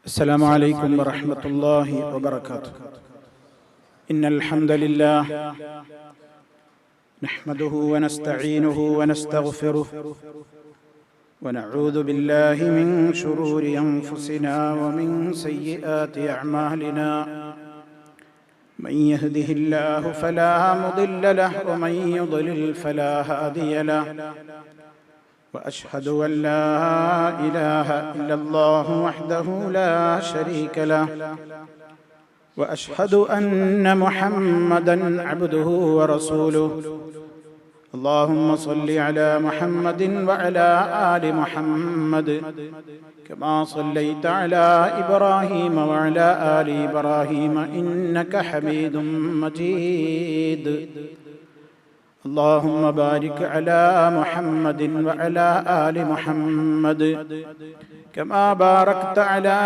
السلام عليكم ورحمة الله وبركاته. إن الحمد لله نحمده ونستعينه ونستغفره ونعوذ بالله من شرور أنفسنا ومن سيئات أعمالنا. من يهده الله فلا مضل له ومن يضلل فلا هادي له. وأشهد أن لا إله إلا الله وحده لا شريك له. وأشهد أن محمدًا عبده ورسوله. اللهم صل على محمد وعلى آل محمد كما صليت على إبراهيم وعلى آل إبراهيم إنك حميد مجيد. اللهم بارك على محمد وعلى آل محمد كما باركت على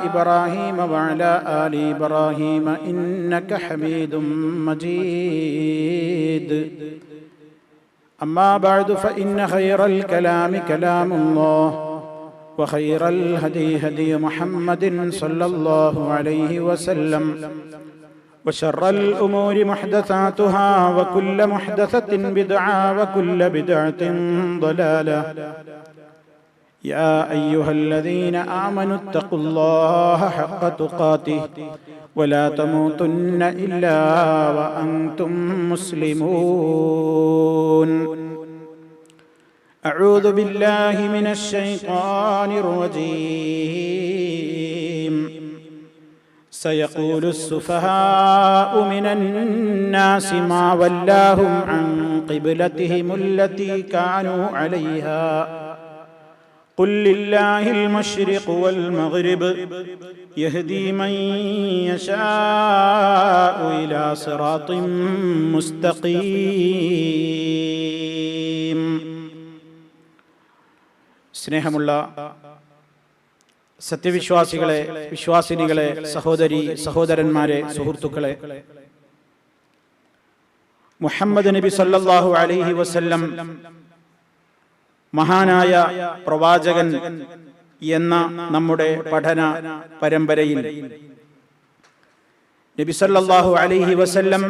إبراهيم وعلى آل إبراهيم إنك حميد مجيد. أما بعد فإن خير الكلام كلام الله وخير الهدي هدي محمد صلى الله عليه وسلم وشر الأمور محدثاتها وكل محدثة بدعة وكل بدعة ضلالة. يا أيها الذين آمنوا اتقوا الله حق تقاته ولا تموتن إلا وأنتم مسلمون. أعوذ بالله من الشيطان الرجيم. سيقول السفهاء من الناس ما ولاهم عن قبلتهم التي كانوا عليها قل لله المشرق والمغرب يهدي من يشاء إلى صراط مستقيم. സ്നേഹമുള്ള സത്യവിശ്വാസികളെ, വിശ്വാസിനികളെ, സഹോദരി സഹോദരന്മാരെ, സുഹൃത്തുക്കളെ, മുഹമ്മദ് നബി സല്ലല്ലാഹു അലൈഹി വസല്ലം മഹാനായ പ്രവാചകൻ എന്ന നമ്മുടെ പഠന പരമ്പരയിൽ നബി സല്ലല്ലാഹു അലൈഹി വസല്ലം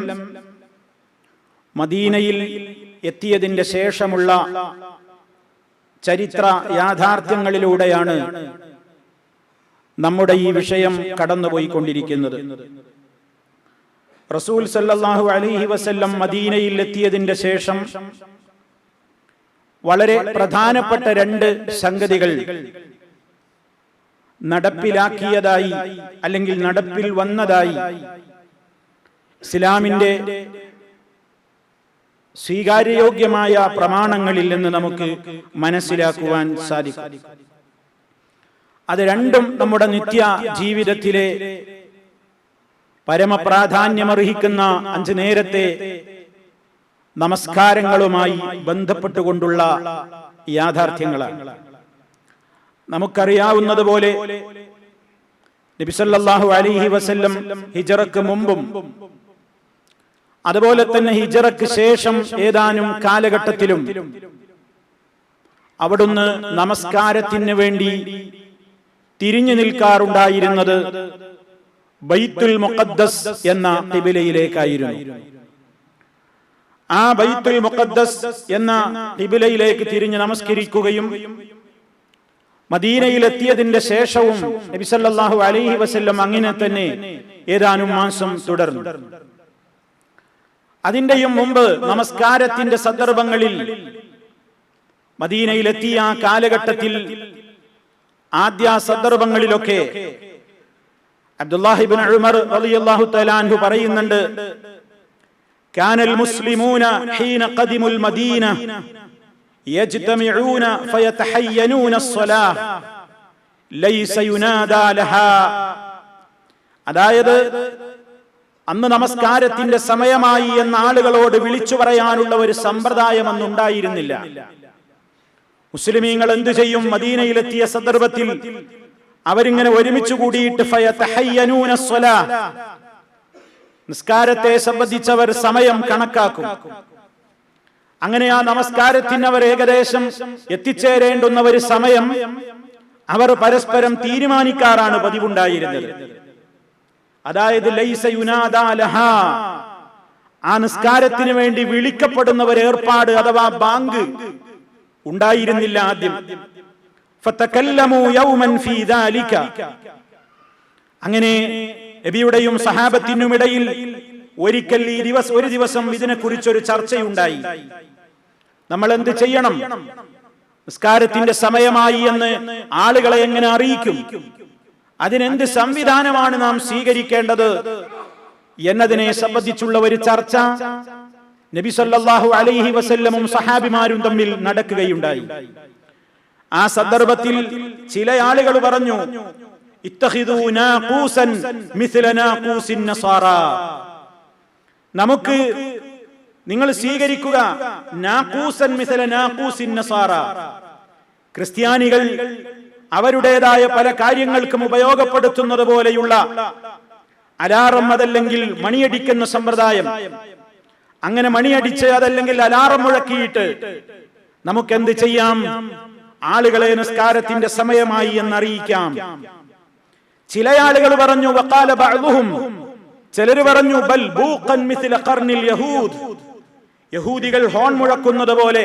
മദീനയിൽ എത്തിയതിന്റെ ശേഷമുള്ള ചരിത്ര യാഥാർത്ഥ്യങ്ങളിലൂടെയാണ് നമ്മുടെ ഈ വിഷയം കടന്നുപോയിക്കൊണ്ടിരിക്കുന്നത്. റസൂൽ സല്ലല്ലാഹു അലൈഹി വസല്ലം മദീനയിൽ എത്തിയതിന്റെ ശേഷം വളരെ പ്രധാനപ്പെട്ട രണ്ട് സംഗതികൾ നടപ്പിലാക്കിയതായി അല്ലെങ്കിൽ നടപ്പിൽ വന്നതായി ഇസ്ലാമിന്റെ സ്വീകാര്യയോഗ്യമായ പ്രമാണങ്ങളിൽ നിന്ന് നമുക്ക് മനസ്സിലാക്കുവാൻ സാധിക്കും. അത് രണ്ടും നമ്മുടെ നിത്യ ജീവിതത്തിലെ പരമപ്രാധാന്യമർഹിക്കുന്ന 5 നേരത്തെ നമസ്കാരങ്ങളുമായി ബന്ധപ്പെട്ടുകൊണ്ടുള്ള യാഥാർത്ഥ്യങ്ങളാണ്. നമുക്കറിയാവുന്നതുപോലെ നബി സല്ലല്ലാഹു അലൈഹി വസല്ലം ഹിജ്റക്ക് മുമ്പും അതുപോലെ തന്നെ ഹിജ്റക്ക് ശേഷം ഏതാനും കാലഘട്ടത്തിലും അവിടുന്ന് നമസ്കാരത്തിന് വേണ്ടി തിരിഞ്ഞു നിൽക്കാറുണ്ടായിരുന്നത് ബൈത്തുൽ മുഖദ്ദസ് എന്ന ഖിബലയിലേക്കായിരുന്നു. ആ ബൈത്തുൽ മുഖദ്ദസ് എന്ന ഖിബലയിലേക്ക് തിരിഞ്ഞ് നമസ്കരിക്കുകയും മദീനയിലെത്തിയതിന്റെ ശേഷവും നബി സല്ലല്ലാഹു അലൈഹി വസല്ലം അങ്ങനെ തന്നെ ഏതാനും മാസം തുടർന്നു. അതിന്റെയും മുമ്പ് നമസ്കാരത്തിന്റെ സന്ദർഭങ്ങളിൽ മദീനയിലെത്തിയ ആ കാലഘട്ടത്തിൽ ആദ്യ സന്ദർഭങ്ങളിലൊക്കെ അബ്ദുല്ലാഹി ഇബ്നു ഉമർ റളിയല്ലാഹു തആല അൻഹു പറയുന്നുണ്ട്, കാനൽ മുസ്ലിമൂന ഹീന ഖദിമുൽ മദീന യജ്തമിഊന ഫയതഹയ്യനൂന അസ്സലാഹ് ലൈസ യുനാദാ ലഹാ. അതായത് അന്ന് നമസ്കാരത്തിന്റെ സമയമായി എന്ന ആളുകളോട് വിളിച്ചു പറയാനുള്ള ഒരു സമ്പ്രദായം അന്നുണ്ടായിരുന്നില്ല. മുസ്ലിമീങ്ങൾ എന്തു ചെയ്യും? മദീനയിലെത്തിയ സന്ദർഭത്തിൽ അവരിങ്ങനെ ഒരുമിച്ച് കൂടിയിട്ട് ഫയതഹയ്യനൂന അസ്സലാഹ്, നിസ്കാരത്തെ സംബന്ധിച്ചവർ സമയം കണക്കാക്കും. അങ്ങനെ ആ നമസ്കാരത്തിന് അവർ ഏകദേശം എത്തിച്ചേരേണ്ടുന്ന ഒരു സമയം അവർ പരസ്പരം തീരുമാനിക്കാറാണ് പതിവുണ്ടായിരുന്നത്. അതായത് ലൈസ യുനാദാ ലഹാ, ആ നിസ്കാരത്തിന് വേണ്ടി വിളിക്കപ്പെടുന്ന ഒരു ഏർപ്പാട് അഥവാ ബാങ്ക് ഉണ്ടായിരുന്നില്ല ആദ്യം. ഫതകല്ലമു യൗമൻ ഫീ ദാലിക, അങ്ങനെ നബിയുടെയും സഹാബത്തിനുമിടയിൽ ഒരിക്കൽ ഒരു ദിവസം ഇതിനെക്കുറിച്ചൊരു ചർച്ചയുണ്ടായി. നമ്മൾ എന്ത് ചെയ്യണം, നിസ്കാരത്തിന്റെ സമയമായി എന്ന് ആളുകളെ എങ്ങനെ അറിയിക്കും, അതിനെന്ത് സംവിധാനമാണ് നാം സ്വീകരിക്കേണ്ടത് എന്നതിനെ സംബന്ധിച്ചുള്ള ഒരു ചർച്ച നബി സല്ലല്ലാഹു അലൈഹി വസല്ലമും സഹാബിമാരും തമ്മിൽ നടക്കുകയുണ്ടായി. ആ സന്ദർഭത്തിൽ ചില ആളുകൾ പറഞ്ഞു, ഇത്തഖിദൂ നാഖൂസൻ മിസ്ല നാഖൂസിൻ നസാറ, നമുക്ക് നിങ്ങൾ സ്വീകരിക്കുക നാഖൂസൻ മിസ്ല നാഖൂസിൻ നസാറ, ക്രിസ്ത്യാനികൾ അവരുടേതായ പല കാര്യങ്ങൾക്കും ഉപയോഗപ്പെടുത്തുന്നത് പോലെയുള്ള അലാറം, അതല്ലെങ്കിൽ മണിയടിക്കുന്ന സമ്പ്രദായം, അങ്ങനെ മണിയടിച്ച് അതല്ലെങ്കിൽ അലാറം മുഴക്കിയിട്ട് നമുക്കെന്ത് ചെയ്യാം, ആളുകളെ നിസ്കാരത്തിന്റെ സമയമായി എന്നറിയിക്കാം. ചില ആളുകൾ പറഞ്ഞു, വഖാല ബഅ്ദുഹും, ചിലര് പറഞ്ഞു, ബൽ ബൂഖൻ മിസ്ല ഖർനിൽ യഹൂദ്, യഹൂദികൾ ഹോൺ മുഴക്കുന്നത് പോലെ,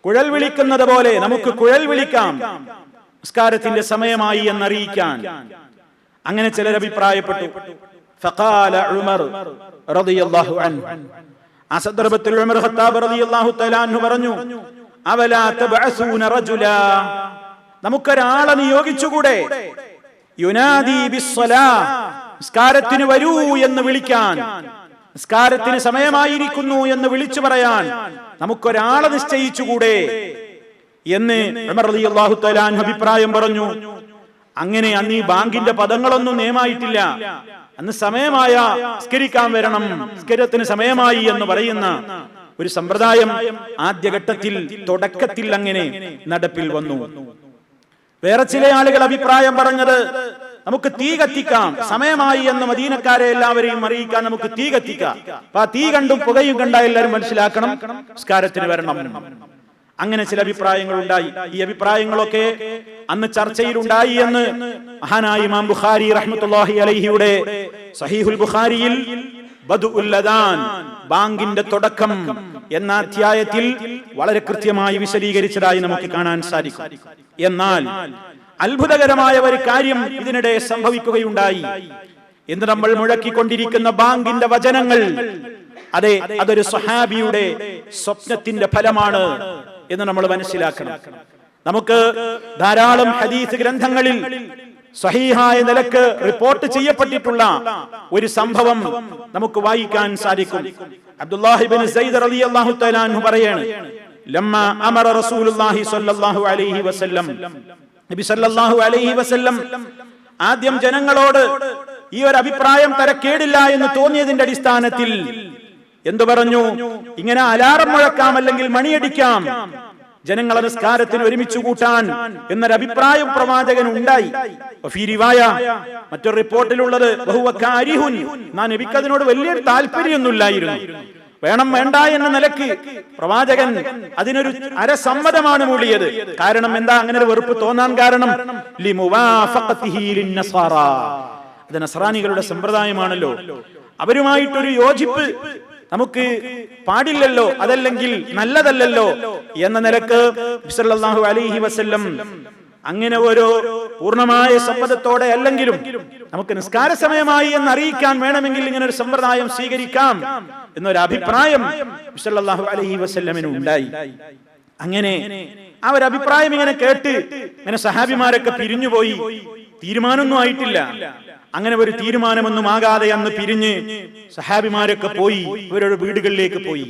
കുഴൽ വിളിക്കുന്നത് പോലെ നമുക്ക് കുഴൽ വിളിക്കാം നിസ്കാരത്തിന്റെ സമയമായി എന്നറിയിക്കാൻ. അങ്ങനെ ചിലർ അഭിപ്രായപ്പെട്ടു. ഫഖാല ഉമർ റളിയല്ലാഹു അൻഹു, ആ സന്ദർഭത്തിൽ ഉമർ ഖത്താബ് റളിയല്ലാഹു തആല അൻഹു പറഞ്ഞു, അവലാ തബഅസൂന റജുലാ, നമുക്കൊരാളെ നിയോഗിച്ചുകൂടെ, യുനാദി ബിസ്സലാ, നിസ്കാരത്തിന് വരൂ എന്ന് വിളിക്കാൻ, നിസ്കാരത്തിന് സമയമായിരിക്കുന്നു എന്ന് വിളിച്ചു പറയാൻ നമുക്കൊരാളെ നിശ്ചയിച്ചുകൂടെ എന്ന് ഉമർ റളിയല്ലാഹു തആല അൻഹു അഭിപ്രായം പറഞ്ഞു. അങ്ങനെ അന്ന് ഈ ബാങ്കിന്റെ പദങ്ങളൊന്നും നിയമായിട്ടില്ല. അന്ന് സമയമായ നിസ്കരിക്കാൻ വരണം, നിസ്കാരത്തിന് സമയമായി എന്ന് പറയുന്ന ഒരു സമ്പ്രദായം ആദ്യഘട്ടത്തിൽ തുടക്കത്തിൽ അങ്ങനെ നടപ്പിൽ വന്നു. വേറെ ചില ആളുകൾ അഭിപ്രായം പറഞ്ഞത്, നമുക്ക് തീ കത്തിക്കാം, സമയമായി എന്ന് മദീനക്കാരെ എല്ലാവരെയും അറിയിക്കാൻ നമുക്ക് തീ കത്തിക്കാം. അപ്പൊ ആ തീ കണ്ടും പുകയും കണ്ട എല്ലാവരും മനസ്സിലാക്കണം നിസ്കാരത്തിന് വരണം. അങ്ങനെ ചില അഭിപ്രായങ്ങൾ ഉണ്ടായി. ഈ അഭിപ്രായങ്ങളൊക്കെ അന്ന് ചർച്ചയിലുണ്ടായി എന്ന് മഹാനായ ഇമാം ബുഖാരി റഹ്മത്തുള്ളാഹി അലൈഹിയുടെ സഹീഹുൽ ബുഖാരിയിൽ ബദുഉൽ അദാൻ, ബാങ്കിന്റെ തുടക്കം എന്ന അധ്യായത്തിൽ വളരെ കൃത്യമായി വിശദീകരിച്ചതായി നമുക്ക് കാണാൻ സാധിക്കും. എന്നാൽ അത്ഭുതകരമായ ഒരു കാര്യം ഇതിനിടെ സംഭവിക്കുകയുണ്ടായി. ഇന്ന് നമ്മൾ മുഴക്കിക്കൊണ്ടിരിക്കുന്ന ബാങ്കിന്റെ വചനങ്ങൾ, അതെ, അതൊരു സ്വഹാബിയുടെ സ്വപ്നത്തിന്റെ ഫലമാണ് എന്ന് നമ്മൾ മനസ്സിലാക്കണം. നമുക്ക് ധാരാളം ഹദീസ് ഗ്രന്ഥങ്ങളിൽ സ്വഹീഹായ നിലക്ക് റിപ്പോർട്ട് ചെയ്യപ്പെട്ടിട്ടുള്ള ഒരു സംഭവം നമുക്ക് വായിക്കാൻ സാധിക്കും. അബ്ദുല്ലാഹി ഇബ്നു സൈദ് റളിയല്ലാഹു തആല അൻഹു പറയാണ്, ലമ്മാ അമറ റസൂലുള്ളാഹി സ്വല്ലല്ലാഹു അലൈഹി വസല്ലം, നബി സല്ലല്ലാഹു അലൈഹി വസല്ലം ആദ്യം ജനങ്ങളോട് ഈ ഒരു അഭിപ്രായം തരക്കേടില്ല എന്ന് തോന്നിയതിന്റെ അടിസ്ഥാനത്തിൽ എന്തു പറഞ്ഞു, ഇങ്ങനെ അലാറം മുഴക്കാം അല്ലെങ്കിൽ മണിയടിക്കാം, ജനങ്ങളെ നിസ്കാരത്തിന് ഒരുമിച്ച് കൂട്ടാൻ എന്നൊരു അഭിപ്രായം പ്രവാചകൻ ഉണ്ടായി. മറ്റൊരു റിപ്പോർട്ടിലുള്ളത്, നബിക്ക് അതിനോട് വലിയൊരു താല്പര്യമൊന്നുമില്ലായിരുന്നു, വേണം വേണ്ട എന്ന നിലക്ക് പ്രവാചകൻ അതിനൊരു അരസമ്മതമാണ് മൂളിയത്. കാരണം എന്താ അങ്ങനെ ഒരു വെറുപ്പ് തോന്നാൻ കാരണം, അത് നസ്രാനികളുടെ സമ്പ്രദായമാണല്ലോ, അവരുമായിട്ടൊരു യോജിപ്പ് നമുക്ക് പാടില്ലല്ലോ, അതല്ലെങ്കിൽ നല്ലതല്ലല്ലോ എന്ന നിലക്ക് സല്ലല്ലാഹു അലൈഹി വസല്ലം അങ്ങനെ ഒരു പൂർണ്ണമായ സമ്മതത്തോടെ അല്ലെങ്കിലും നമുക്ക് നിസ്കാര സമയമായി എന്ന് അറിയിക്കാൻ വേണമെങ്കിൽ ഇങ്ങനെ ഒരു സമ്പ്രദായം സ്വീകരിക്കാം എന്നൊരു അഭിപ്രായം സല്ലല്ലാഹു അലൈഹി വസല്ലമിന് ഉണ്ടായി. അങ്ങനെ ആ ഒരു അഭിപ്രായം ഇങ്ങനെ കേട്ട് ഇങ്ങനെ സഹാബിമാരൊക്കെ പിരിഞ്ഞുപോയി. തീരുമാനമൊന്നും ആയിട്ടില്ല. അങ്ങനെ ഒരു തീരുമാനമൊന്നും ആകാതെ അന്ന് പിരിഞ്ഞ് സഹാബിമാരൊക്കെ പോയി, ഇവരുടെ വീടുകളിലേക്ക് പോയി.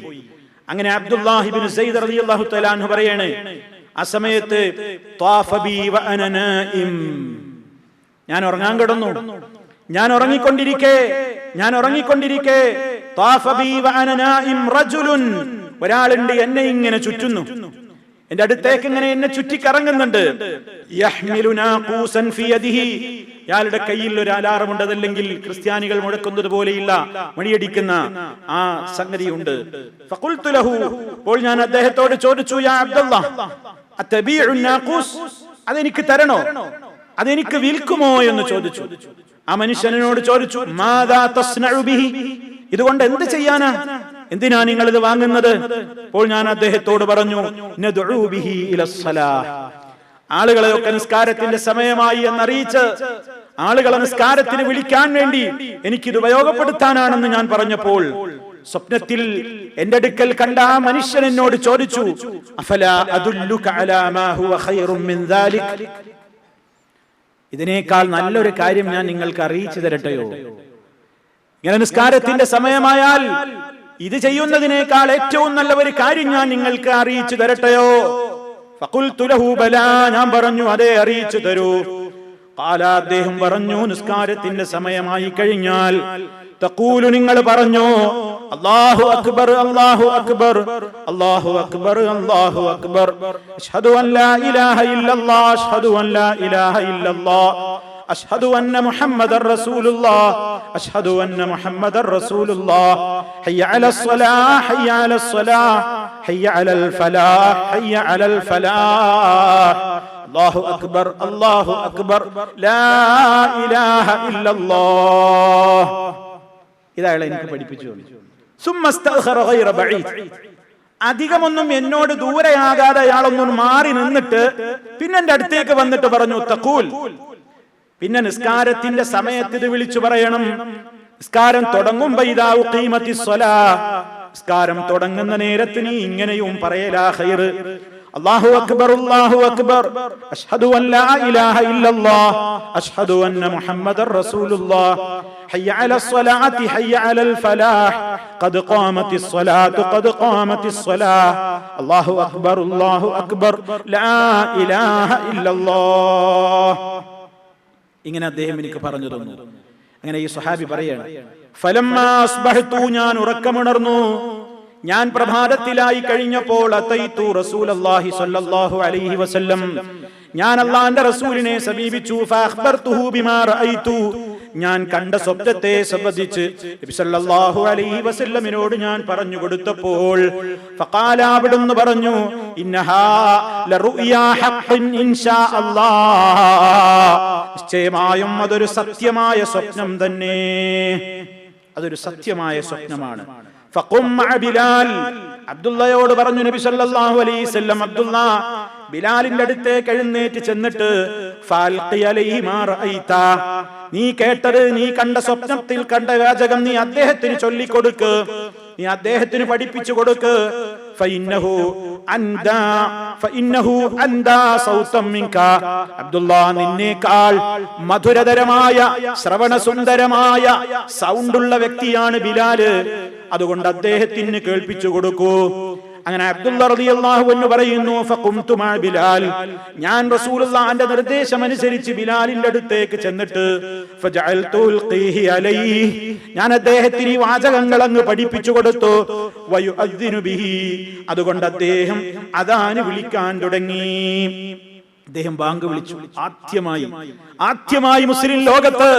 അങ്ങനെ അബ്ദുല്ലാഹി ഇബ്നു സൈദ് റളിയല്ലാഹു തആല അൻഹു പറയാണ്, ആ സമയത്ത് ത്വാഫ ബി വ അന നായിം, ഞാൻ ഉറങ്ങാൻ കിടന്നു, ഞാൻ ഉറങ്ങിക്കൊണ്ടിരിക്കെ ത്വാഫ ബി വ അന നായിം റജുലുൻ, ഒരാളുണ്ട് എന്നെ ഇങ്ങനെ ചുറ്റുന്നു, എന്റെ അടുത്തേക്ക് ഇങ്ങനെ എന്നെ ചുറ്റിക്കറങ്ങുന്നുണ്ട്. യഹ്മിലു നാഖൂസൻ ഫി യദിഹി, ഇയാളുടെ കയ്യിൽ ഒരു അലാറമുണ്ട്, അതല്ലെങ്കിൽ ക്രിസ്ത്യാനികൾ മുഴക്കുന്നത് പോലെയുള്ള മണിയടിക്കുന്ന ആ സംഗതിയുണ്ട്. ഫഖുൽതു ലഹു, അപ്പോൾ ഞാൻ അദ്ദേഹത്തോട് ചോദിച്ചു, യാ അബ്ദുല്ലാഹ് അത്തബീഉ നാഖൂസ്, അതെനിക്ക് തരണോ, അതെനിക്ക് വിൽക്കുമോ എന്ന് ചോദിച്ചു. ആ മനുഷ്യനോട് ചോദിച്ചു, മാദാ തസ്നഉ ബിഹി, ഇതുകൊണ്ട് എന്ത് ചെയ്യാനാ, എന്തിനാ നിങ്ങൾ ഇത് വാങ്ങുന്നത്? അപ്പോൾ ഞാൻ അദ്ദേഹത്തോട് പറഞ്ഞു, നദ്ഉ ബിഹി ഇലസ്സലാഹ്, ആളുകളെയൊക്കെ നിസ്കാരത്തിന്റെ സമയമായി എന്നറിയിച്ച് ആളുകളെ നിസ്കാരത്തിന് വിളിക്കാൻ വേണ്ടി എനിക്കിത് ഉപയോഗപ്പെടുത്താനാണെന്ന് ഞാൻ പറഞ്ഞപ്പോൾ സ്വപ്നത്തിൽ എന്റെ അടുക്കൽ കണ്ട ആ മനുഷ്യൻ എന്നോട് ചോദിച്ചു, അഫലാ അദുല്ലുക അലാ മാ ഹുവ ഖൈറും മിൻ ദാലിക്, ഇതിനേക്കാൾ നല്ലൊരു കാര്യം ഞാൻ നിങ്ങൾക്ക് അറിയിച്ചു തരട്ടെയോ? ഇങ്ങനെ നിസ്കാരത്തിന്റെ സമയമായാൽ ഇത് ചെയ്യുന്നതിനേക്കാൾ ഏറ്റവും നല്ല ഒരു കാര്യം ഞാൻ നിങ്ങൾക്ക് അറിയിച്ചു തരട്ടെയോ? ഫഖുൽതു ലഹു ബലാ, ഞാൻ പറഞ്ഞു അതെ, അറിയിച്ചു തരൂ. ഖാല, അദ്ദേഹം പറഞ്ഞു, നിസ്കാരത്തിന്റെ സമയമായി കഴിഞ്ഞാൽ തഖൂലു, നിങ്ങൾ പറഞ്ഞു, അല്ലാഹു അക്ബർ അല്ലാഹു അക്ബർ അല്ലാഹു അക്ബർ അല്ലാഹു അക്ബർ, അഷ്ഹദു അൻ ലാ ഇലാഹ ഇല്ലല്ലാഹ് അഷ്ഹദു അൻ ലാ ഇലാഹ ഇല്ലല്ലാഹ് അഷ്ഹദു അന്ന മുഹമ്മദർ റസൂലുള്ളാഹ് അഷ്ഹദു അന്ന മുഹമ്മദർ റസൂലുള്ളാഹ്, ഹയ്യ അലസ് സ്വലാഹ് ഹയ്യ അലസ് സ്വലാഹ് ഹയ്യ അലൽ ഫലാഹ് ഹയ്യ അലൽ ഫലാഹ്, അല്ലാഹു അക്ബർ അല്ലാഹു അക്ബർ ലാ ഇലാഹ ഇല്ലല്ലാഹ്. ഇതാണ് എനിക്ക് പഠിപ്പിച്ചു. സുമ്മസ്തഖറ ഗൈറ ബഈദ്, അധികമൊന്നും എന്നോട് ദൂരെയാകാതെ അയാളൊന്നും മാറി നിന്നിട്ട് പിന്നെ എന്റെ അടുത്തേക്ക് വന്നിട്ട് പറഞ്ഞു, തഖൂൽ, പിന്നെ നിസ്കാരത്തിന്റെ സമയത്ത് ഇത് വിളിച്ചു പറയണം. നിസ്കാരം തുടങ്ങുമ്പോ ഇദാ ഉഖീമത്തിസ് സ്വലാഹ്, നിസ്കാരം തുടങ്ങുന്ന നേരത്ത് നീ ഇങ്ങനെയും പറയലാ ഖൈർ, അല്ലാഹു അക്ബർ അല്ലാഹു അക്ബർ അഷ്ഹദു അൻ ലാ ഇലാഹ ഇല്ലല്ലാഹ് അഷ്ഹദു അന്ന മുഹമ്മദർ റസൂലുള്ളാഹ്, ഹയ്യ അലസ് സ്വലാത്തി ഹയ്യ അലൽ ഫലാഹ് ഖദ് ഖാമത്തിസ് സ്വലാത്തു ഖദ് ഖാമത്തിസ് സ്വലാഹ്, അല്ലാഹു അക്ബർ ലാ ഇലാഹ ഇല്ലല്ലാഹ്. ഇങ്ങനെ അദ്ദേഹം എനിക്ക് പറഞ്ഞു തന്നു. അങ്ങനെ ഈ സ്വഹാബി പറയാണ്, ഫലമ്മാ അസ്ബഹ്തു, ഞാൻ ഉറക്കമുണർന്നു, ഞാൻ പ്രഭാതത്തിലായി കഴിഞ്ഞപ്പോൾ അതൈതു റസൂലല്ലാഹി സ്വല്ലല്ലാഹു അലൈഹി വസല്ലം, ഞാൻ അല്ലാഹുവിന്റെ റസൂലിനെ സമീപിച്ചു. ഫഅഖ്ബർതുഹു ബിമാ റഅയ്തു, ഞാൻ കണ്ട സ്വപ്നത്തെ സംബന്ധിച്ച് നബി സല്ലല്ലാഹു അലൈഹി വസല്ലമിനോട് ഞാൻ പറഞ്ഞു കൊടുത്തപ്പോൾ ഫഖാല, അവിടുന്ന് പറഞ്ഞു, ഇന്നഹാ ലറുയാ ഹഖ്ഖിൻ ഇൻഷാ അല്ലാഹ്, നിശ്ചയമായും അതൊരു സത്യമായ സ്വപ്നം തന്നെ, അതൊരു സത്യമായ സ്വപ്നമാണ്. ഫഖും മഅ ബിലാൽ, അബ്ദുള്ളയോട് പറഞ്ഞു നബി സല്ലല്ലാഹു അലൈഹി വസല്ലം, അബ്ദുള്ള ബിലാലിന്റെ അടുത്തേക്ക് എഴുന്നേറ്റ് ചെന്നിട്ട് ഫൽഖി അലൈഹി മാ റഅയ്ത, നീ കേട്ടത്, നീ കണ്ട സ്വപ്നത്തിൽ കണ്ട വാചകം നീ അദ്ദേഹത്തിന് ചൊല്ലിക്കൊടുക്ക്, നീ അദ്ദേഹത്തിന് പഠിപ്പിച്ചു കൊടുക്ക്. ഫഇന്നഹു അൻദാ സൗതം മിൻക, അബ്ദുള്ള നിന്നേക്കാൾ മധുരതരമായ ശ്രവണസുന്ദരമായ സൗണ്ടുള്ള വ്യക്തിയാണ് ബിലാല്, അതുകൊണ്ട് അദ്ദേഹത്തിന് കേൾപ്പിച്ചു കൊടുക്കൂ. അങ്ങനെ അബ്ദുള്ള റളിയല്ലാഹു അൻഹു പറയുന്നു, ഫഖുംതു മഅ ബിലാൽ, ഞാൻ റസൂലുള്ളാഹിന്റെ നിർദ്ദേശം അനുസരിച്ച് ബിലാലിന്റെ അടുത്തേക്ക് ചെന്നിട്ട് ഫജഅൽതു അൽഖീഹി അലൈഹി, ഞാൻ അദ്ദേഹത്തിന് ഈ വാചകങ്ങൾ അങ്ങ് പഠിപ്പിച്ചു കൊടുത്തു. വയുഅദ്ദിനു ബിഹി, അതുകൊണ്ട് അദ്ദേഹം അദാൻ വിളിക്കാൻ തുടങ്ങി. അദ്ദേഹം ബാങ്ക് വിളിച്ചു. ആദ്യമായി മുസ്ലിം ലോകത്ത്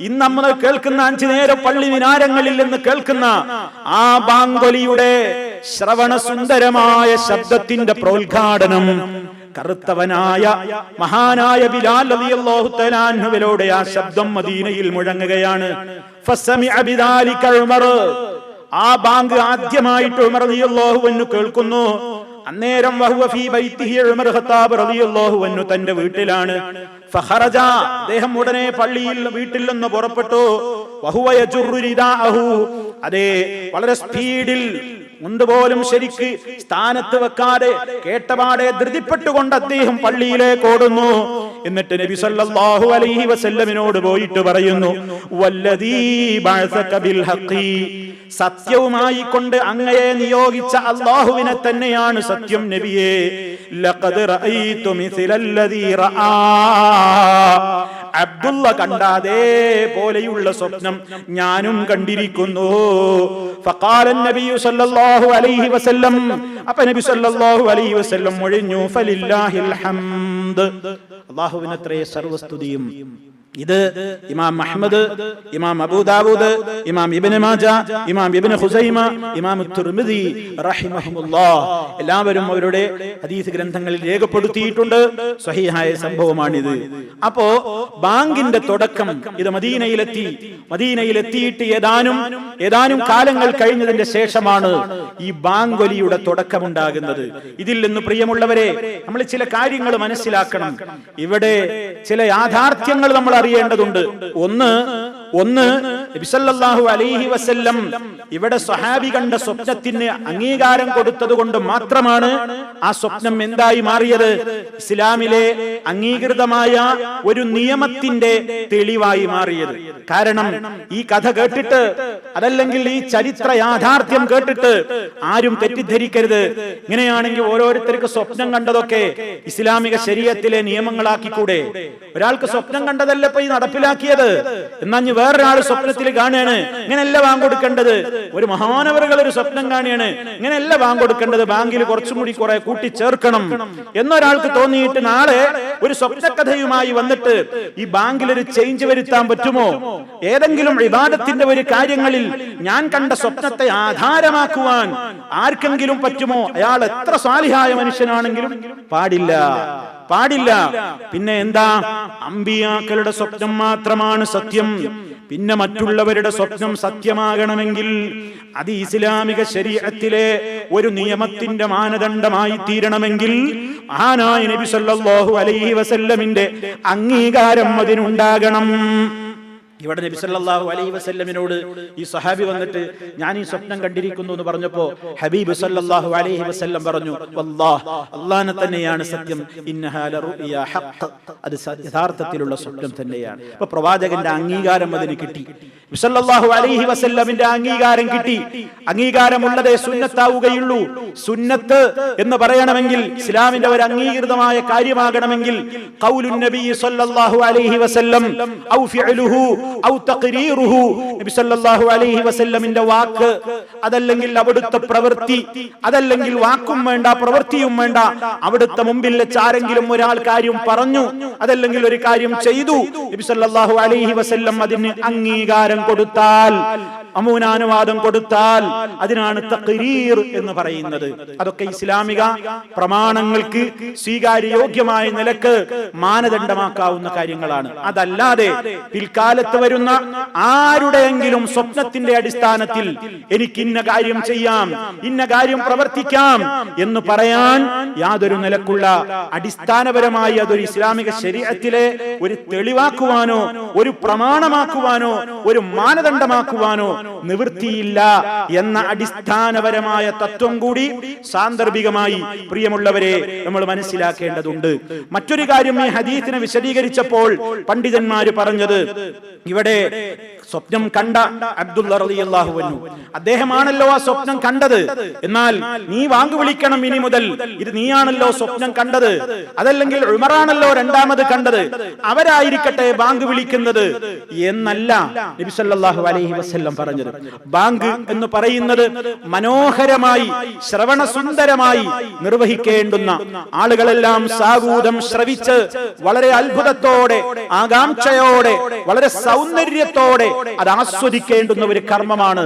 ഇന്ന് നമ്മൾ കേൾക്കുന്ന 5 നേരം പള്ളി മിനാരങ്ങളിൽ നിന്ന് കേൾക്കുന്ന ആ ബാങ്കൊലിയുടെ ശ്രവണസുന്ദരമായ ശബ്ദത്തിന്റെ പ്രോദ്ഘാടനം കറുത്തവനായ മഹാനായ ബിലാൽ റളിയല്ലാഹു തആല അൻഹുവിലൂടെ ആ ശബ്ദം മദീനയിൽ മുഴങ്ങുകയാണ്. ഫസമിഅ ബിദാലിക ഉമർ, ആ ബാങ്ക് ആദ്യമായിട്ട് ഉമർ റളിയല്ലാഹു അൻഹു കേൾക്കുന്നു. അന്നേരം വഹുവ ഫീ ബൈതിഹി, ഉമർ ഖത്താബ് റളിയല്ലാഹു അൻഹു തന്റെ വീട്ടിലാണ്. ഫഖറജ, അദ്ദേഹം ഉടനെ പള്ളിയിൽ വീട്ടിൽ നിന്ന് പുറപ്പെട്ടു. വഹുവ യജുറു റിദാഅഹു, അതെ, വളരെ സ്പീഡിൽ മുണ്ടുപോലും ശരിക്ക് സ്ഥാനത്ത് വെക്കാതെ കേട്ടപാടെ ധൃതിപ്പെട്ടുകൊണ്ട് അദ്ദേഹം പള്ളിയിലേക്ക് ഓടുന്നു. എന്നിട്ട് നബി സല്ലല്ലാഹു അലൈഹി വസല്ലമിനോട് പോയിട്ട് പറയുന്നു, വല്ലദീ ബഅസക ബിൽ ഹഖി, സത്യവുമായി കൊണ്ട് അങ്ങയെ നിയോഗിച്ച അല്ലാഹുവിനെ തന്നെയാണ് സത്യം നബിയേ. ലഖദ് റഅയ്തു മിസ്ലല്ലദീ റആ, അബ്ദുള്ള കണ്ട അതേപോലെയുള്ള സ്വപ്നം ഞാനും കണ്ടിരിക്കുന്നു. ഫഖാല നബിയു സല്ലല്ലാഹു അലൈഹി വസല്ലം, അപ്പൊ നബി സല്ലല്ലാഹു അലൈഹി വസല്ലം മൊഴിഞ്ഞു, ഫലില്ലാഹിൽ ഹംദ്, അല്ലാഹുവിനത്രേ സർവസ്തുതിയും. ഇത് ഇമാം അഹ്മദ്, ഇമാം അബൂ ദാവൂദ്, ഇമാം ഇബ്നു മാജ, ഇമാം ഇബ്നു ഖുസൈമ, ഇമാം തിർമിദി റഹിമഹുമുല്ലാഹ് എല്ലാവരും അവരുടെ ഹദീസ് ഗ്രന്ഥങ്ങളിൽ രേഖപ്പെടുത്തിയിട്ടുണ്ട്. സ്വഹീഹായ സംഭവമാണിത്. അപ്പോ ബാങ്കിന്റെ തുടക്കം ഇത് മദീനയിലെത്തിയിട്ട് ഏതാനും കാലങ്ങൾ കഴിഞ്ഞതിന്റെ ശേഷമാണ് ഈ ബാങ്കൊലിയുടെ തുടക്കമുണ്ടാകുന്നത്. ഇതിൽ നിന്ന് പ്രിയമുള്ളവരെ നമ്മൾ ചില കാര്യങ്ങൾ മനസ്സിലാക്കണം. ഇവിടെ ചില യാഥാർത്ഥ്യങ്ങൾ നമ്മൾ അറിയേണ്ടതുണ്ട്. ഒന്ന് നബി സല്ലല്ലാഹു അലൈഹി വസല്ലം ഇവിടെ സ്വഹാബി കണ്ട സ്വപ്നത്തിന് അംഗീകാരം കൊടുത്തത് കൊണ്ട് മാത്രമാണ് ആ സ്വപ്നം എന്തായി മാറിയത്? ഇസ്ലാമിലെ അംഗീകൃതമായ ഒരു നിയമത്തിന്റെ തെളിവായി മാറിയത്. കാരണം ഈ കഥ കേട്ടിട്ട്, അതല്ലെങ്കിൽ ഈ ചരിത്ര യാഥാർത്ഥ്യം കേട്ടിട്ട് ആരും തെറ്റിദ്ധരിക്കരുത്, ഇങ്ങനെയാണെങ്കിൽ ഓരോരുത്തർക്ക് സ്വപ്നം കണ്ടതൊക്കെ ഇസ്ലാമിക ശരീഅത്തിലെ നിയമങ്ങളാക്കിക്കൂടെ? ഒരാൾക്ക് സ്വപ്നം കണ്ടതല്ല ഇപ്പൊ ഈ നടപ്പിലാക്കിയത്. എന്നാൽ വേറൊരാൾ സ്വപ്നത്തിൽ കാണുകയാണ്, ഇങ്ങനെയല്ല ബാങ്ക് കൊടുക്കേണ്ടത്. ഒരു മഹാനവറുകൾ ഒരു സ്വപ്നം കാണുകയാണ്, ഇങ്ങനെയല്ല ബാങ്ക് കൊടുക്കേണ്ടത്, ബാങ്കിൽ കുറച്ചും കൂടി കുറെ കൂട്ടിച്ചേർക്കണം എന്നൊരാൾക്ക് തോന്നിയിട്ട് നാളെ ഒരു സ്വപ്നകഥയുമായി വന്നിട്ട് ഈ ബാങ്കിൽ ഒരു ചേഞ്ച് വരുത്താൻ പറ്റുമോ? ഏതെങ്കിലും ഇബാദത്തിന്റെ ഒരു കാര്യങ്ങളിൽ ഞാൻ കണ്ട സ്വപ്നത്തെ ആധാരമാക്കുവാൻ ആർക്കെങ്കിലും പറ്റുമോ? അയാൾ എത്ര സാലിഹായ മനുഷ്യനാണെങ്കിലും പാടില്ല. പിന്നെ എന്താ? അമ്പിയാക്കളുടെ സ്വപ്നം മാത്രമാണ് സത്യം. പിന്നെ മറ്റുള്ളവരുടെ സ്വപ്നം സത്യമാകണമെങ്കിൽ അത് ഇസ്ലാമിക ശരീഅത്തിലെ ഒരു നിയമത്തിന്റെ മാനദണ്ഡമായി തീരണമെങ്കിൽ മഹാനായ നബി സല്ലല്ലാഹു അലൈഹി വസല്ലമിന്റെ അംഗീകാരം അതിനുണ്ടാകണം. ഇവിടെ നബി സല്ലല്ലാഹു അലൈഹി വസല്ലമിനോട് ഈ സ്വഹാബി വന്നിട്ട് ഞാൻ ഈ സ്വപ്നം കണ്ടിരിക്കുന്നു എന്ന് പറഞ്ഞപ്പോ ഹബീബ് സല്ലല്ലാഹു അലൈഹി വസല്ലം പറഞ്ഞു, വല്ലാഹ്, അല്ലാഹനെ തന്നെയാണ് സത്യം, ഇന്നഹാ ലറുയ ഹഖ്, അത് യഥാർത്ഥത്തിലുള്ള സ്വപ്നം തന്നെയാണ്. അപ്പൊ പ്രവാചകന്റെ അംഗീകാരം അതിന് കിട്ടി. നബി സല്ലല്ലാഹു അലൈഹി വസല്ലമിന്റെ അംഗീകാരം കിട്ടി. അംഗീകാരമുള്ളതേ സുന്നത്താവുകയുള്ളൂ. സുന്നത്ത് എന്ന് പറയണമെങ്കിൽ, ഇസ്ലാമിന്റെ ഒരു അംഗീകൃതമായ കാര്യമാകണമെങ്കിൽ ഖൗലുൻ നബി സല്ലല്ലാഹു അലൈഹി വസല്ലം ഔ ഫിഅലുഹു ഔ തഖരീറുഹു, നബി സല്ലല്ലാഹു അലൈഹി വസല്ലമിന്റെ വാക്ക്, അതല്ലെങ്കിൽ അവിടുത്തെ പ്രവൃത്തി, അതല്ലെങ്കിൽ വാക്കും വേണ്ട പ്രവൃത്തിയും വേണ്ട, അവിടുത്തെ മുമ്പിൽ വെച്ച് ആരെങ്കിലും ഒരാൾ കാര്യം പറഞ്ഞു, അതല്ലെങ്കിൽ ഒരു കാര്യം ചെയ്തു, നബി സല്ലല്ലാഹു അലൈഹി വസല്ലം അതിന് അംഗീകാരം കൊടുത്താൽ, അമൂനാനുവാദം കൊടുത്താൽ അതിനാണ് തഖരീർ എന്ന് പറയുന്നത്. അതൊക്കെ ഇസ്ലാമിക പ്രമാണങ്ങൾക്ക് സ്വീകാര്യോഗ്യമായ നിലക്ക് മാനദണ്ഡമാക്കാവുന്ന കാര്യങ്ങളാണ്. അതല്ലാതെ പിൽക്കാലത്ത് വരുന്ന ആരുടെയെങ്കിലും സ്വപ്നത്തിന്റെ അടിസ്ഥാനത്തിൽ എനിക്ക് ഇന്ന കാര്യം ചെയ്യാം, ഇന്ന കാര്യം പ്രവർത്തിക്കാം എന്ന് പറയാൻ യാതൊരു നിലക്കുള്ള അടിസ്ഥാനപരമായി അതൊരു ഇസ്ലാമിക ശരീഅത്തിലെ ഒരു തെളിവാക്കുവാനോ ഒരു പ്രമാണമാക്കുവാനോ ഒരു മാനദണ്ഡമാക്കുവാനോ നിവൃത്തിയില്ല എന്ന അടിസ്ഥാനപരമായ തത്വം കൂടി സാന്ദർഭികമായി പ്രിയമുള്ളവരെ നമ്മൾ മനസ്സിലാക്കേണ്ടതുണ്ട്. മറ്റൊരു കാര്യം, ഈ ഹദീസിനെ വിശദീകരിച്ചപ്പോൾ പണ്ഡിതന്മാര് പറഞ്ഞത്, ഇവിടെ സ്വപ്നം കണ്ട അബ്ദുള്ള റളിയല്ലാഹു അൻഹു, അദ്ദേഹമാണല്ലോ ആ സ്വപ്നം കണ്ടത്. എന്നാൽ നീ വാങ്ക് വിളിക്കണം ഇനി മുതൽ, ഇത് നീയാണല്ലോ സ്വപ്നം കണ്ടത്, അതല്ലെങ്കിൽ ഉമറാണല്ലോ രണ്ടാമത് കണ്ടത്, അവരായിരിക്കട്ടെ ബാങ്ക് വിളിക്കുന്നത് എന്നല്ല നബി സല്ലല്ലാഹു അലൈഹി വസല്ലം പറഞ്ഞത്. ബാങ്ക് എന്ന് പറയുന്നത് മനോഹരമായി ശ്രവണസുന്ദരമായി നിർവഹിക്കേണ്ടുന്ന, ആളുകളെല്ലാം സാഗൂതം ശ്രവിച്ച് വളരെ അത്ഭുതത്തോടെ ആകാംക്ഷയോടെ വളരെ സൗന്ദര്യത്തോടെ അത് ആസ്വദിക്കേണ്ടുന്ന ഒരു കർമ്മമാണ്.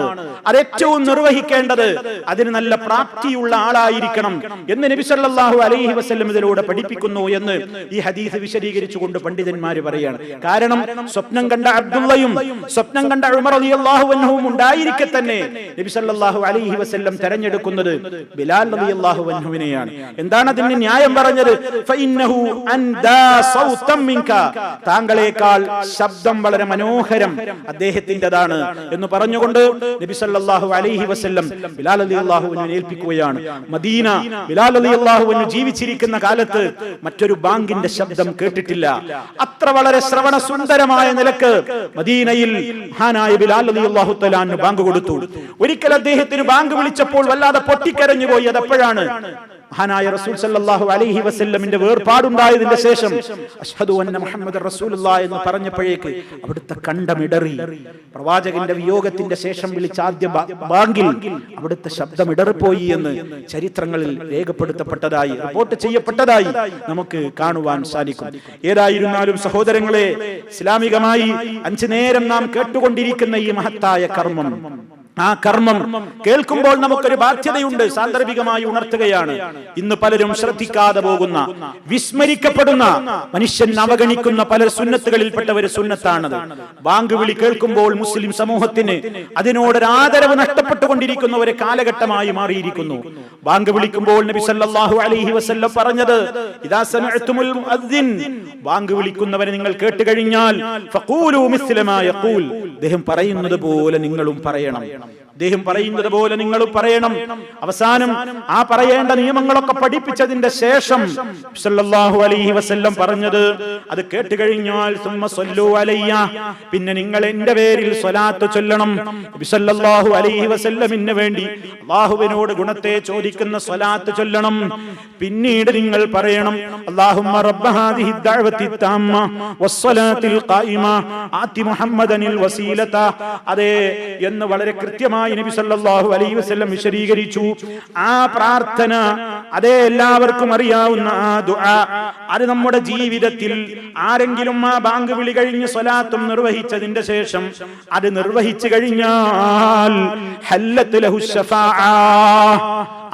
അത് ഏറ്റവും നിർവഹിക്കേണ്ടത് അതിന് നല്ല പ്രാപ്തിയുള്ള ആളായിരിക്കണം എന്ന് നബി സല്ലല്ലാഹു അലൈഹി വസല്ലം ഇതിലൂടെ പഠിപ്പിക്കുന്നു എന്ന് ഈ ഹദീസ് വിശദീകരിച്ചുകൊണ്ട് പണ്ഡിതന്മാർ പറയാണ്. കാരണം സ്വപ്നം കണ്ട അബ്ദുള്ളയും സ്വപ്നം കണ്ട ഉമർ റളിയല്ലാഹു അൻഹുവും ഉണ്ടായിരിക്കെ തന്നെ നബി സല്ലല്ലാഹു അലൈഹി വസല്ലം തെരഞ്ഞെടുക്കുന്നത് ബിലാൽ റളിയല്ലാഹു അൻഹുവിനെയാണ്. എന്താണ് അതിന് ന്യായം പറഞ്ഞത്? ഫഇന്നഹു അൻദാ സൗതം മിൻക, താങ്കളേക്കാൾ ശബ്ദം വളരെ മനോഹരം അദ്ദേഹത്തിൻ്റെതാണ് എന്ന് പറഞ്ഞുകൊണ്ട് നബി സല്ലല്ലാഹു അലൈഹി വസല്ലം ബിലാൽ റളിയല്ലാഹു അൻഹുവിനെ ഏൽപ്പിക്കുകയാണ്. മദീന ബിലാൽ റളിയല്ലാഹു അൻഹു ജീവിച്ചിരിക്കുന്ന കാലത്ത് മറ്റൊരു ബാങ്കിന്റെ ശബ്ദം കേട്ടിട്ടില്ല. അത്ര വളരെ ശ്രവണ സുന്ദരമായ നിലക്ക് മദീനയിൽ മഹാനായ ബിലാൽ റളിയല്ലാഹു തആല അൻഹു ബാങ്ക് കൊടുത്തു. ഒരിക്കൽ അദ്ദേഹത്തിന് ബാങ്ക് വിളിച്ചപ്പോൾ വല്ലാതെ പൊട്ടിക്കരഞ്ഞു പോയി. അതെപ്പോഴാണ്? മഹാനായ റസൂൽ സല്ലല്ലാഹു അലൈഹി വസല്ലമിന്റെ വേർപാടുണ്ടായതിന്റെ ശേഷം അഷ്ഹദു അന്ന മുഹമ്മദർ റസൂലുള്ളാഹി എന്ന് പറഞ്ഞപ്പോഴേക്ക് അവിടുത്തെ കണ്ടമിടറി. പ്രവാചകന്റെ വിയോഗത്തിന്റെ ശേഷം വിളിച്ച ആദ്യ ബാങ്കിൽ അവിടുത്തെ ശബ്ദം ഇടറിപ്പോയി എന്ന് ചരിത്രങ്ങളിൽ രേഖപ്പെടുത്തപ്പെട്ടതായി, റിപ്പോർട്ട് ചെയ്യപ്പെട്ടതായി നമുക്ക് കാണുവാൻ സാധിക്കും. ഏതായിരുന്നാലും സഹോദരങ്ങളെ, ഇസ്ലാമികമായി 5 നേരം നാം കേട്ടുകൊണ്ടിരിക്കുന്ന ഈ മഹത്തായ കർമ്മം, ആ കർമ്മം കേൾക്കുമ്പോൾ നമുക്കൊരു ബാധ്യതയുണ്ട്, സാന്ദർഭികമായി ഉണർത്തുകയാണ്. ഇന്ന് പലരും ശ്രദ്ധിക്കാതെ പോകുന്ന, വിസ്മരിക്കപ്പെടുന്ന, മനുഷ്യൻ അവഗണിക്കുന്ന പല സുന്നത്തുകളിൽപ്പെട്ട ഒരു സുന്നത്താണത്. ബാങ്ക് വിളി കേൾക്കുമ്പോൾ മുസ്ലിം സമൂഹത്തിന് അതിനോടൊരു ആദരവ് നഷ്ടപ്പെട്ടുകൊണ്ടിരിക്കുന്ന ഒരു കാലഘട്ടമായി മാറിയിരിക്കുന്നു. ബാങ്ക് വിളിക്കുമ്പോൾ നബി സല്ലല്ലാഹു അലൈഹി വസല്ലം പറഞ്ഞത്, ഇദാ സമിഅ്തുമുൽ മുഅദ്ദിൻ, ബാങ്ക് വിളിക്കുന്നവനെ നിങ്ങൾ കേട്ടുകഴിഞ്ഞാൽ ഫഖൂലു മിസ്ല മാ യഖൂൽ, അദ്ദേഹം പറയുന്നത് പോലെ നിങ്ങളും പറയണം, അദ്ദേഹം പറയുന്നത് പോലെ നിങ്ങളും പറയണം. അവസാനം ആ പറയേണ്ട നിയമങ്ങളൊക്കെ പഠിപ്പിച്ചതിന്റെ ശേഷം സല്ലല്ലാഹു അലൈഹി വസല്ലം പറഞ്ഞത്, അത് കേട്ടുകഴിഞ്ഞാൽ സുമ്മ സ്വല്ലു അലയ്യ, പിന്നെ നിങ്ങൾ എന്റെ പേരിൽ സ്വലാത്ത് ചൊല്ലണം. നബി സല്ലല്ലാഹു അലൈഹി വസല്ലമിന് വേണ്ടി അല്ലാഹുവിനോട് ഗുണത്തെ ചോദിക്കുന്ന സ്വലാത്ത് ചൊല്ലണം. പിന്നീട് നിങ്ങൾ പറയണം, അല്ലാഹുമ്മ റബ്ബ ഹാദിഹി ദഅവതി തമ്മ വസ്സലാത്തിൽ ഖായിമ ആതി മുഹമ്മദനിൽ വസീലത, അതേ എന്ന് വളരെ കൃത്യമായി നബി സല്ലല്ലാഹു അലൈഹി വസല്ലം വിശദീകരിച്ചു. ആ പ്രാർത്ഥന, അതേ എല്ലാവർക്കും അറിയാവുന്ന ആ ദുആ, അത് നമ്മുടെ ജീവിതത്തിൽ ആരെങ്കിലും ആ ബാങ്ക് വിളി കഴിഞ്ഞ് സ്വലാത്തും നിർവഹിച്ചതിന്റെ ശേഷം അത് നിർവഹിച്ചു കഴിഞ്ഞാൽ ഹല്ലത്ത് ലഹു ശഫാഅ,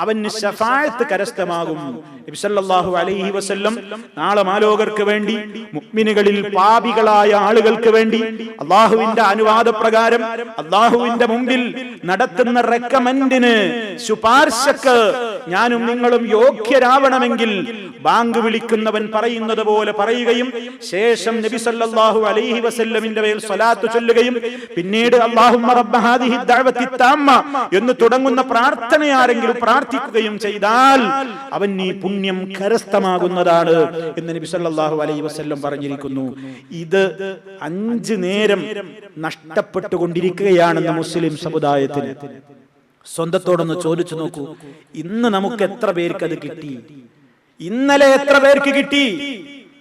അവന് ശഫാഅത്ത് കരസ്ഥമാകും. നബി സല്ലല്ലാഹു അലൈഹി വസല്ലം നാളെ മാലോകർക്ക് വേണ്ടി, മുഅ്മിനുകളിൽ പാപികളായ ആളുകൾക്ക് വേണ്ടി അല്ലാഹുവിന്റെ അനുവാദപ്രകാരം അല്ലാഹുവിന്റെ മുമ്പിൽ നടത്തുന്ന റെക്കമെൻഡിന്, ശുപാർശക്ക് ഞാനും നിങ്ങളും യോഗ്യരാവണമെങ്കിൽ ബാങ്ക് വിളിക്കുന്നവൻ പറയുന്നത് പോലെ പറയുകയും ശേഷം നബി സല്ലല്ലാഹു അലൈഹി വസല്ലമിന്റെ മേൽ സ്വലാത്ത് ചൊല്ലുകയും പിന്നീട് അല്ലാഹുമ്മ റബ്ബ ഹാദിഹി ദഅവതി തമ്മ എന്ന് തുടങ്ങുന്ന പ്രാർത്ഥന ആരെങ്കിലും പ്രാർത്ഥിക്കുകയും ചെയ്താൽ അവൻ ഈ പുണ്യം കരസ്ഥമാകുന്നതാണ് എന്ന് നബി സല്ലല്ലാഹു അലൈഹി വസല്ലം പറഞ്ഞിരിക്കുന്നു. ഇത് 5 നേരം നഷ്ടപ്പെട്ടുകൊണ്ടിരിക്കുകയാണെന്ന് മുസ്ലിം സമുദായത്തിന്. സ്വന്തത്തോടൊന്ന് ചോദിച്ചു നോക്കൂ, ഇന്ന് നമുക്ക് എത്ര പേർക്ക് അത് കിട്ടി? ഇന്നലെ എത്ര പേർക്ക് കിട്ടി?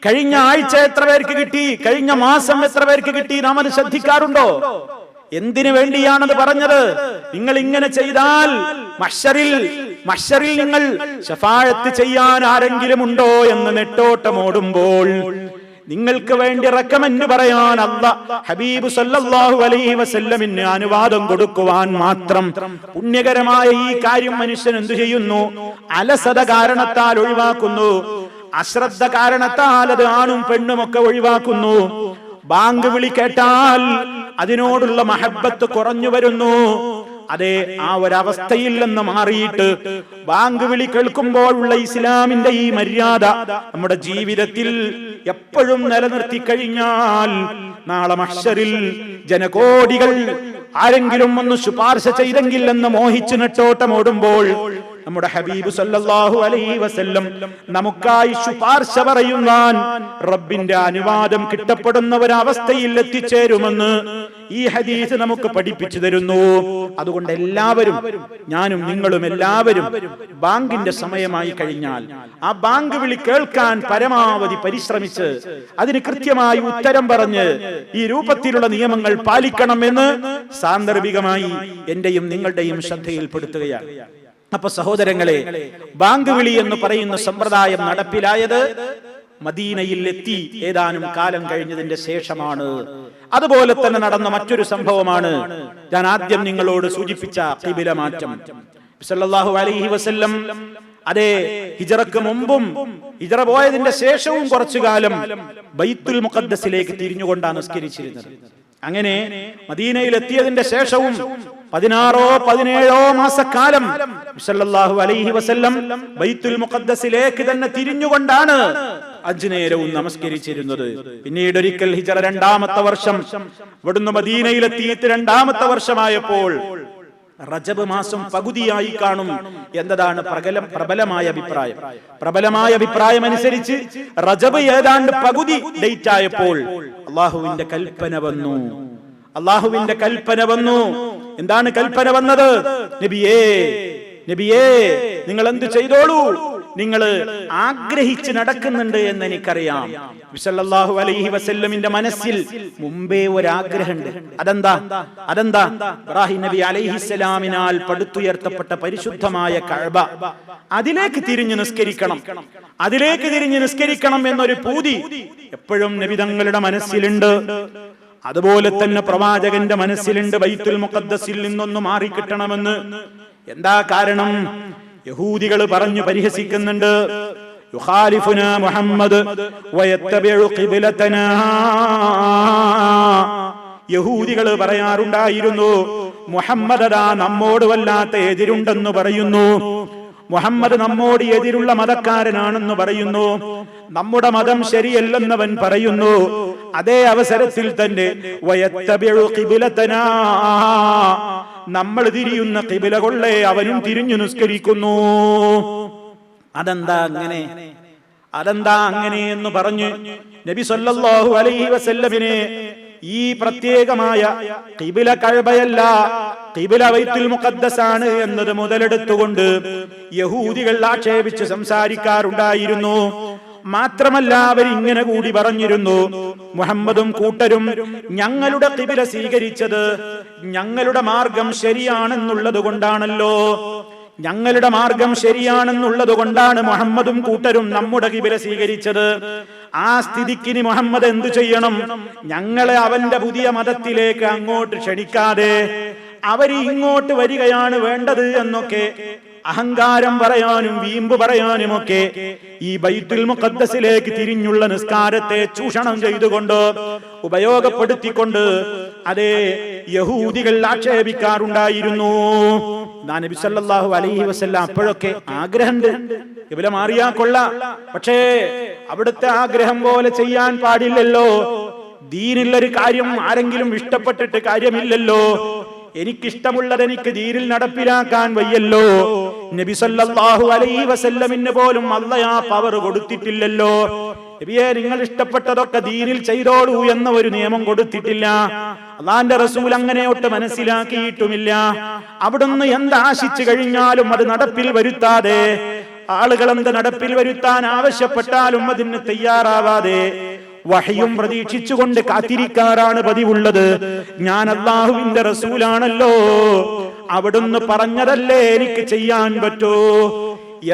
കഴിഞ്ഞ ആഴ്ച എത്ര പേർക്ക് കിട്ടി? കഴിഞ്ഞ മാസം എത്ര പേർക്ക് കിട്ടി? നാം അത് ശ്രദ്ധിക്കാറുണ്ടോ? എന്തിനു വേണ്ടിയാണത് പറഞ്ഞത്? നിങ്ങൾ ഇങ്ങനെ ചെയ്താൽ മഹ്ശറിൽ നിങ്ങൾ ശഫാഅത്ത് ചെയ്യാൻ ആരെങ്കിലും ഉണ്ടോ എന്ന് നെട്ടോട്ടമോടുമ്പോൾ നിങ്ങൾക്ക് വേണ്ടി റെക്കമെൻഡ് പറയാൻ അല്ലാഹ് ഹബീബ് സല്ലല്ലാഹു അലൈഹി വസല്ലമിന് അനുവാദം കൊടുക്കുവാൻ മാത്രം പുണ്യകരമായ ഈ കാര്യം മനുഷ്യൻ എന്തു ചെയ്യുന്നു? അലസത കാരണത്താൽ ഒഴിവാക്കുന്നു, അശ്രദ്ധ കാരണത്താൽ അത് ആണും പെണ്ണുമൊക്കെ ഒഴിവാക്കുന്നു. ബാങ്ക് വിളി കേട്ടാൽ അതിനോടുള്ള മഹബ്ബത്ത് കുറഞ്ഞു വരുന്നു. അതെ, ആ ഒരവസ്ഥയിൽ നിന്ന് മാറിയിട്ട് ബാങ്ക് വിളി കേൾക്കുമ്പോഴുള്ള ഇസ്ലാമിന്റെ ഈ മര്യാദ നമ്മുടെ ജീവിതത്തിൽ എപ്പോഴും നിലനിർത്തി കഴിഞ്ഞാൽ നാളെ മഹ്ശറിൽ ജനകോടികൾ ആരെങ്കിലും ഒന്ന് ശുപാർശ ചെയ്തെങ്കിൽ എന്ന് മോഹിച്ചു നെട്ടോട്ടമോടുമ്പോൾ നമ്മുടെ ഹബീബ് സല്ലല്ലാഹു അലൈഹി വസല്ലം നമുക്കായി ശുപാർശ പറയുവാൻ റബ്ബിന്റെ അനുവാദം കിട്ടപ്പെടുന്ന ഒരവസ്ഥയിൽ എത്തിച്ചേരുമെന്ന് ഈ ഹദീസ് നമുക്ക് പഠിപ്പിച്ചു തരുന്നു. അതുകൊണ്ട് എല്ലാവരും, ഞാനും നിങ്ങളും എല്ലാവരും ബാങ്കിന്റെ സമയമായി കഴിഞ്ഞാൽ ആ ബാങ്ക് വിളി കേൾക്കാൻ പരമാവധി പരിശ്രമിച്ച് അതിന് കൃത്യമായി ഉത്തരം പറഞ്ഞ് ഈ രൂപത്തിലുള്ള നിയമങ്ങൾ പാലിക്കണമെന്ന് സാന്ദർഭികമായി എന്റെയും നിങ്ങളുടെയും ശ്രദ്ധയിൽപ്പെടുത്തുകയാണ്. അപ്പൊ സഹോദരങ്ങളെ, ബാങ്ക് വിളി എന്ന് പറയുന്ന സമ്പ്രദായം നടപ്പിലായത് മദീനയിൽ എത്തി ഏതാനും കാലം കഴിഞ്ഞതിന്റെ ശേഷമാണ്. അതുപോലെ തന്നെ നടന്ന മറ്റൊരു സംഭവമാണ് ഞാൻ ആദ്യം നിങ്ങളോട് സൂചിപ്പിച്ച ഖിബില മാറ്റം. സല്ലല്ലാഹു അലൈഹി വസല്ലം അതേ ഹിജറക്ക് മുമ്പും ഹിജറ പോയതിന്റെ ശേഷവും കുറച്ചു കാലം ബൈത്തുൽ മുഖദ്ദസിലേക്ക് തിരിഞ്ഞുകൊണ്ടാണ് നിസ്കരിച്ചിരുന്നത്. അങ്ങനെ മദീനയിൽ എത്തിയതിന്റെ ശേഷവും 16-17 മാസക്കാലം സല്ലല്ലാഹു അലൈഹി വസല്ലം ബൈത്തുൽ മുഖദ്ദസിലേക്ക് തന്നെ തിരിഞ്ഞുകൊണ്ടാണ് 5 നേരവും നമസ്കരിച്ചിരുന്നത്. പിന്നീട് ഒരിക്കൽ ഹിജറ 2-ാമത്തെ വർഷം ഇവിടുന്ന് മദീനയിലെത്തിയിട്ട് 2-ാമത്തെ വർഷമായപ്പോൾ റജബ് മാസം പകുതിയായി കാണും എന്നതാണ് പ്രബലമായ അഭിപ്രായം. പ്രബലമായ അഭിപ്രായം അനുസരിച്ച് റജബ് ഏതാണ്ട് പകുതി ഡേറ്റ് ആയപ്പോൾ അള്ളാഹുവിന്റെ കൽപ്പന വന്നു. അള്ളാഹുവിന്റെ കൽപ്പന വന്നു. എന്താണ് കൽപ്പന വന്നത്? നബിയേ നിങ്ങൾ എന്ത് ചെയ്തോളൂ, നിങ്ങൾ ആഗ്രഹിച്ച് നടക്കുന്നുണ്ട് എന്ന് എനിക്കറിയാം. സല്ലല്ലാഹു അലൈഹി വസല്ലമിന്റെ മനസ്സിൽ മുമ്പേ ഒരാഗ്രഹമുണ്ട്. അതെന്താ? ഇബ്രാഹിം നബി അലൈഹിസ്സലാമിനാൽ പടുത്തുയർത്തപ്പെട്ട പരിശുദ്ധമായ കഅബ, അതിലേക്ക് തിരിഞ്ഞു നിസ്കരിക്കണം എന്നൊരു പൂതി എപ്പോഴും നബി തങ്ങളുടെ മനസ്സിലുണ്ട്. അതുപോലെ തന്നെ പ്രവാചകന്റെ മനസ്സിലുണ്ട് ബൈത്തുൽ മുഖദ്ദസിൽ നിന്നൊന്ന് മാറിക്കിട്ടണമെന്ന്. എന്താ കാരണം? യഹൂദികൾ പറഞ്ഞു പരിഹസിക്കുന്നുണ്ട്. യുഖാലിഫുനാ മുഹമ്മദ് വയത്തബിഉ ഖിബ്ലതനാ. യഹൂദികൾ പറയാറുണ്ടായിരുന്നു, മുഹമ്മദ് നമ്മോട് വല്ലാത്ത എതിരുണ്ടെന്ന് പറയുന്നു, മുഹമ്മദ് നമ്മോട് എതിരുള്ള മതക്കാരനാണെന്ന് പറയുന്നു, നമ്മുടെ മതം ശരിയല്ലെന്നവൻ പറയുന്നു. അതേ അവസരത്തിൽ തന്നെ വയത്തബിഉ ഖിബ്ലതനാ, നമ്മൾ തിരിയുന്ന ഖിബ്ല കൊള്ളേ അവനും തിരിഞ്ഞു നിസ്കരിക്കുന്നു. അതെന്താ അങ്ങനെ എന്ന് പറഞ്ഞു നബി സല്ലല്ലാഹു അലൈഹി വസല്ലമിനെ ഈ പ്രത്യേകമായ ഖിബ്ല കഅബയല്ല, ഖിബ്ല ബൈത്തുൽ മുഖദ്ദസാണ് എന്നത് മുതലെടുത്തുകൊണ്ട് യഹൂദികൾ ആക്ഷേപിച്ച് സംസാരിക്കാറുണ്ടായിരുന്നു. മാത്രമല്ല അവർ ഇങ്ങനെ കൂടി പറഞ്ഞിരുന്നു, മുഹമ്മദും കൂട്ടരും ഞങ്ങളുടെ ഖിബ്ല സ്വീകരിച്ചത് ഞങ്ങളുടെ മാർഗം ശരിയാണെന്നുള്ളത് കൊണ്ടാണല്ലോ, ഞങ്ങളുടെ മാർഗം ശരിയാണെന്നുള്ളത് കൊണ്ടാണ് മുഹമ്മദും കൂട്ടരും നമ്മുടെ ഖിബ്ല സ്വീകരിച്ചത്. ആ സ്ഥിതിക്കിനി മുഹമ്മദ് എന്തു ചെയ്യണം? ഞങ്ങളെ അവന്റെ പുതിയ മതത്തിലേക്ക് അങ്ങോട്ട് ക്ഷണിക്കാതെ അവര് ഇങ്ങോട്ട് വരികയാണ് വേണ്ടത് എന്നൊക്കെ അഹങ്കാരം പറയാനും വീമ്പ് പറയാനുമൊക്കെ ഈ ബൈത്തുൽ മുഖദ്ദസിലേക്ക് തിരിഞ്ഞുള്ള നിസ്കാരത്തെ ചൂഷണം ചെയ്തുകൊണ്ട് ഉപയോഗപ്പെടുത്തിക്കൊണ്ട് അതേ യഹൂദികൾ ആക്ഷേപിക്കാറുണ്ടായിരുന്നു. നബി സല്ലല്ലാഹു അലൈഹി വസല്ലം അപ്പോഴൊക്കെ ആഗ്രഹമുണ്ട്, ഖിബ്ല മാറിയാ കൊള്ളാം, പക്ഷേ അവിടുത്തെ ആഗ്രഹം പോലെ ചെയ്യാൻ പാടില്ലല്ലോ. ദീനിലൊരു കാര്യം ആരെങ്കിലും ഇഷ്ടപ്പെട്ടിട്ട് കാര്യമില്ലല്ലോ. എനിക്കിഷ്ടമുള്ളത് എനിക്ക് ദീനിൽ നടപ്പിലാക്കാൻ വയ്യല്ലോ. നബി സല്ലല്ലാഹു അലൈഹി വസല്ലമിന് പോലും അല്ലാഹ് ആ പവർ കൊടുത്തിട്ടില്ലല്ലോ. നബിയെ നിങ്ങൾ ഇഷ്ടപ്പെട്ടതൊക്കെ ദീനിൽ ചെയ്തോളൂ എന്ന ഒരു നിയമം കൊടുത്തിട്ടില്ല. അല്ലാഹുവിന്റെ റസൂൽ അങ്ങനെയൊട്ട് മനസ്സിലാക്കിയിട്ടുമില്ല. അവിടുന്ന് എന്താശിച്ചു കഴിഞ്ഞാലും അത് നടപ്പിൽ വരുത്താതെ, ആളുകൾ എന്ത് നടപ്പിൽ വരുത്താൻ ആവശ്യപ്പെട്ടാലും അതിന് തയ്യാറാവാതെ വഹയും പ്രതീക്ഷിച്ചുകൊണ്ട് കാത്തിരിക്കാറാണ് പതിവുള്ളത്. ഞാൻ അല്ലാഹുവിന്റെ റസൂലാണല്ലോ, അവിടുന്ന് പറഞ്ഞതല്ലേ എനിക്ക് ചെയ്യാൻ പറ്റൂ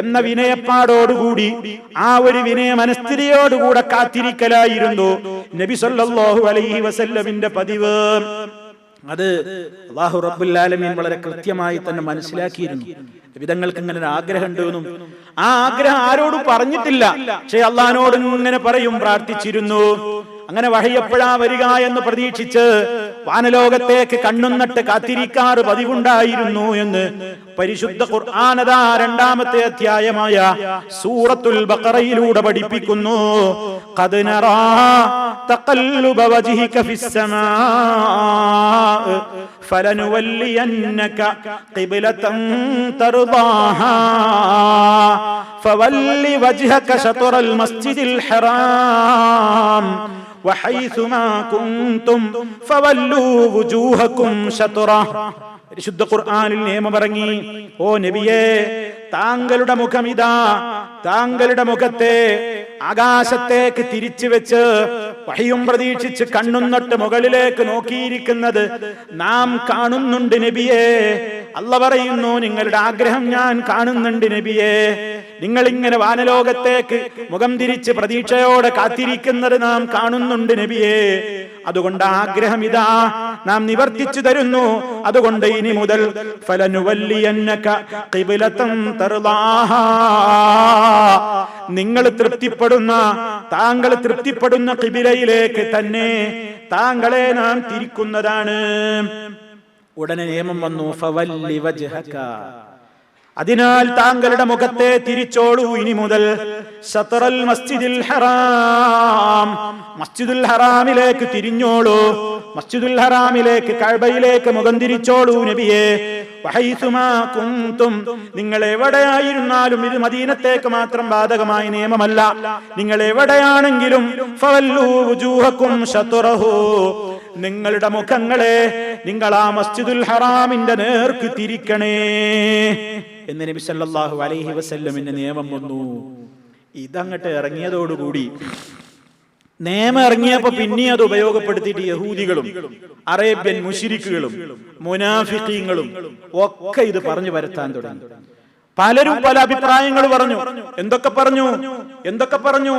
എന്ന വിനയപ്പാടോടുകൂടി ആ ഒരു വിനയ മനസ്ഥിതിയോടുകൂടെ കാത്തിരിക്കലായിരുന്നു നബി സല്ലല്ലാഹു അലൈഹി വസല്ലമിന്റെ പതിവ്. അത് അല്ലാഹു റബ്ബുൽ ആലമീൻ വളരെ കൃത്യമായി തന്നെ മനസ്സിലാക്കിയിരുന്നു. വിധങ്ങൾക്ക് ഇങ്ങനെ ഒരു ആഗ്രഹം ഉണ്ടെന്നും ആ ആഗ്രഹം ആരോടും പറഞ്ഞിട്ടില്ല, പക്ഷെ അള്ളാഹിനോട് ഇങ്ങനെ പറയും, പ്രാർത്ഥിച്ചിരുന്നു. അങ്ങനെ വഹി എപ്പോഴാ വരിക എന്ന് പ്രതീക്ഷിച്ച് വാനലോകത്തേക്ക് കണ്ണുനട്ട് കാത്തിരിക്കാറ് പതിവുണ്ടായിരുന്നു എന്ന് പരിശുദ്ധ ഖുർആനത 2-ാമത്തെ അധ്യായമായ സൂറത്തുൽ ബഖറയിലൂടെ പഠിപ്പിക്കുന്നു. ഖദ് നറാ തഖല്ലുബ വജ്ഹിക ഫിസ്സമാ ഫലനുവല്ലിയന്നക ഖിബ്ലതൻ തർദാഹാ ഫവല്ലി വജ്ഹക ശത്റൽ മസ്ജിദിൽ ഹറാം വഹൈസുമാ കുൻതും ഫവല്ലൂ വുജൂഹകും ശത്റഹ. പരിശുദ്ധ ഖുർആനിൽ നിയമമിറങ്ങി, ഓ നബിയേ, താങ്കളുടെ മുഖമിതാ, താങ്കളുടെ മുഖത്തെ ആകാശത്തേക്ക് തിരിച്ചു വെച്ച് വഹിയും പ്രതീക്ഷിച്ച് കണ്ണുനട്ട് മുകളിലേക്ക് നോക്കിയിരിക്കുന്നത് നാം കാണുന്നുണ്ട് നബിയേ. അല്ലാഹ് പറയുന്നു, നിങ്ങളുടെ ആഗ്രഹം ഞാൻ കാണുന്നുണ്ട് നബിയേ. നിങ്ങൾ ഇങ്ങനെ വാനലോകത്തേക്ക് മുഖം തിരിച്ച് പ്രതീക്ഷയോടെ കാത്തിരിക്കുന്നത് നാം കാണുന്നുണ്ട് നബിയേ. അതുകൊണ്ട് ആഗ്രഹം ഇതാ നാം നിവർത്തിച്ചു തരുന്നു. അതുകൊണ്ട് ഇനി മുതൽ ഫലനുവല്ലിയന്നക ഖിബ്ലതൻ തർദാഹാ, നിങ്ങൾ തൃപ്തിപ്പെടുന്ന, താങ്കൾ തൃപ്തിപ്പെടുന്ന ഖിബ്ലയിലേക്ക് തന്നെ താങ്കളെ നാം തിരിക്കുന്നതാണ്. ഉടനെ നിയമം വന്നു, ഫവല്ലി വജ്ഹക, അതിനാൽ താങ്കളുടെ മുഖത്തെ തിരിച്ചോളൂ ഇനി മുതൽ ശത്റൽ മസ്ജിദിൽ ഹറാം, മസ്ജിദുൽ ഹറാമിലേക്ക് തിരിഞ്ഞോളൂ, മസ്ജിദുൽ ഹറാമിലേക്ക് കഅബയിലേക്ക് മുഖം തിരിച്ചോളൂ നബിയേ. വഹൈസുമാ കുൻതും, നിങ്ങൾ എവിടെയായിരുന്നാലും, ഇത് മദീനത്തേക്ക് മാത്രം ബാധകമായ നിയമമല്ല, നിങ്ങൾ എവിടെയാണെങ്കിലും ഫവല്ലൂ വുജൂഹകും ശത്റഹു, നിങ്ങളുടെ മുഖങ്ങളെ നിങ്ങൾ ആ മസ്ജിദുൽ ഹറാമിന്റെ നേർക്ക് തിരിക്കണേ എന്ന് നബി സല്ലല്ലാഹു അലൈഹി വസല്ലമിന്റെ നിയമം വന്നു. ഇതങ്ങട്ട് ഇറങ്ങിയതോടുകൂടി നിയമം ഇറങ്ങിയപ്പോ പിന്നെ അത് ഉപയോഗപ്പെടുത്തിയിട്ട് യഹൂദികളും അറേബ്യൻ മുശ്രിക്കുകളും മുനാഫിഖീങ്ങളും ഒക്കെ ഇത് പറഞ്ഞു വരുത്താൻ തുടങ്ങി. പലരും പല അഭിപ്രായങ്ങൾ പറഞ്ഞു. എന്തൊക്കെ പറഞ്ഞു?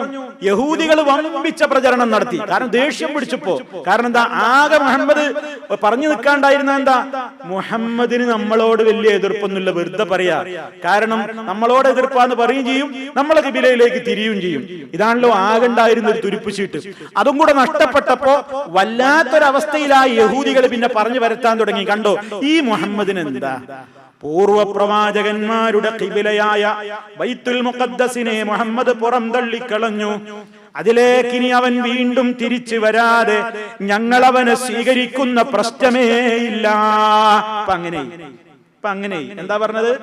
യഹൂദികൾ വമ്പിച്ച പ്രചരണം നടത്തി. കാരണം ദേഷ്യം പിടിച്ചപ്പോ. കാരണം എന്താ, ആകെ മുഹമ്മദ് പറഞ്ഞു നിൽക്കാണ്ടായിരുന്ന എന്താ, മുഹമ്മദിന് നമ്മളോട് വലിയ എതിർപ്പൊന്നുമില്ല, വെറുതെ പറയാ. കാരണം നമ്മളോട് എതിർപ്പാന്ന് പറയുകയും ചെയ്യും, നമ്മളെ ഖിബിലയിലേക്ക് തിരിയുകയും ചെയ്യും. ഇതാണല്ലോ ആകണ്ടായിരുന്ന ഒരു തുരുപ്പ് ചീട്ട്. അതും കൂടെ നഷ്ടപ്പെട്ടപ്പോ വല്ലാത്തൊരവസ്ഥയിലായി യഹൂദികൾ പിന്നെ പറഞ്ഞു വരുത്താൻ തുടങ്ങി. കണ്ടോ, ഈ മുഹമ്മദിന് എന്താ, പൂർവ പ്രവാചകന്മാരുടെ ഖിബിലയായ ബൈത്തുൽ മുഖദ്ദസിനെ മുഹമ്മദ് പുറം തള്ളിക്കളഞ്ഞു. അതിലേക്കിനി അവൻ വീണ്ടും തിരിച്ചു വരാതെ ഞങ്ങൾ അവനെ സ്വീകരിക്കുന്ന പ്രശ്നമേ ഇല്ല. ഇപ്പൊ അങ്ങനെ എന്താ പറഞ്ഞത്,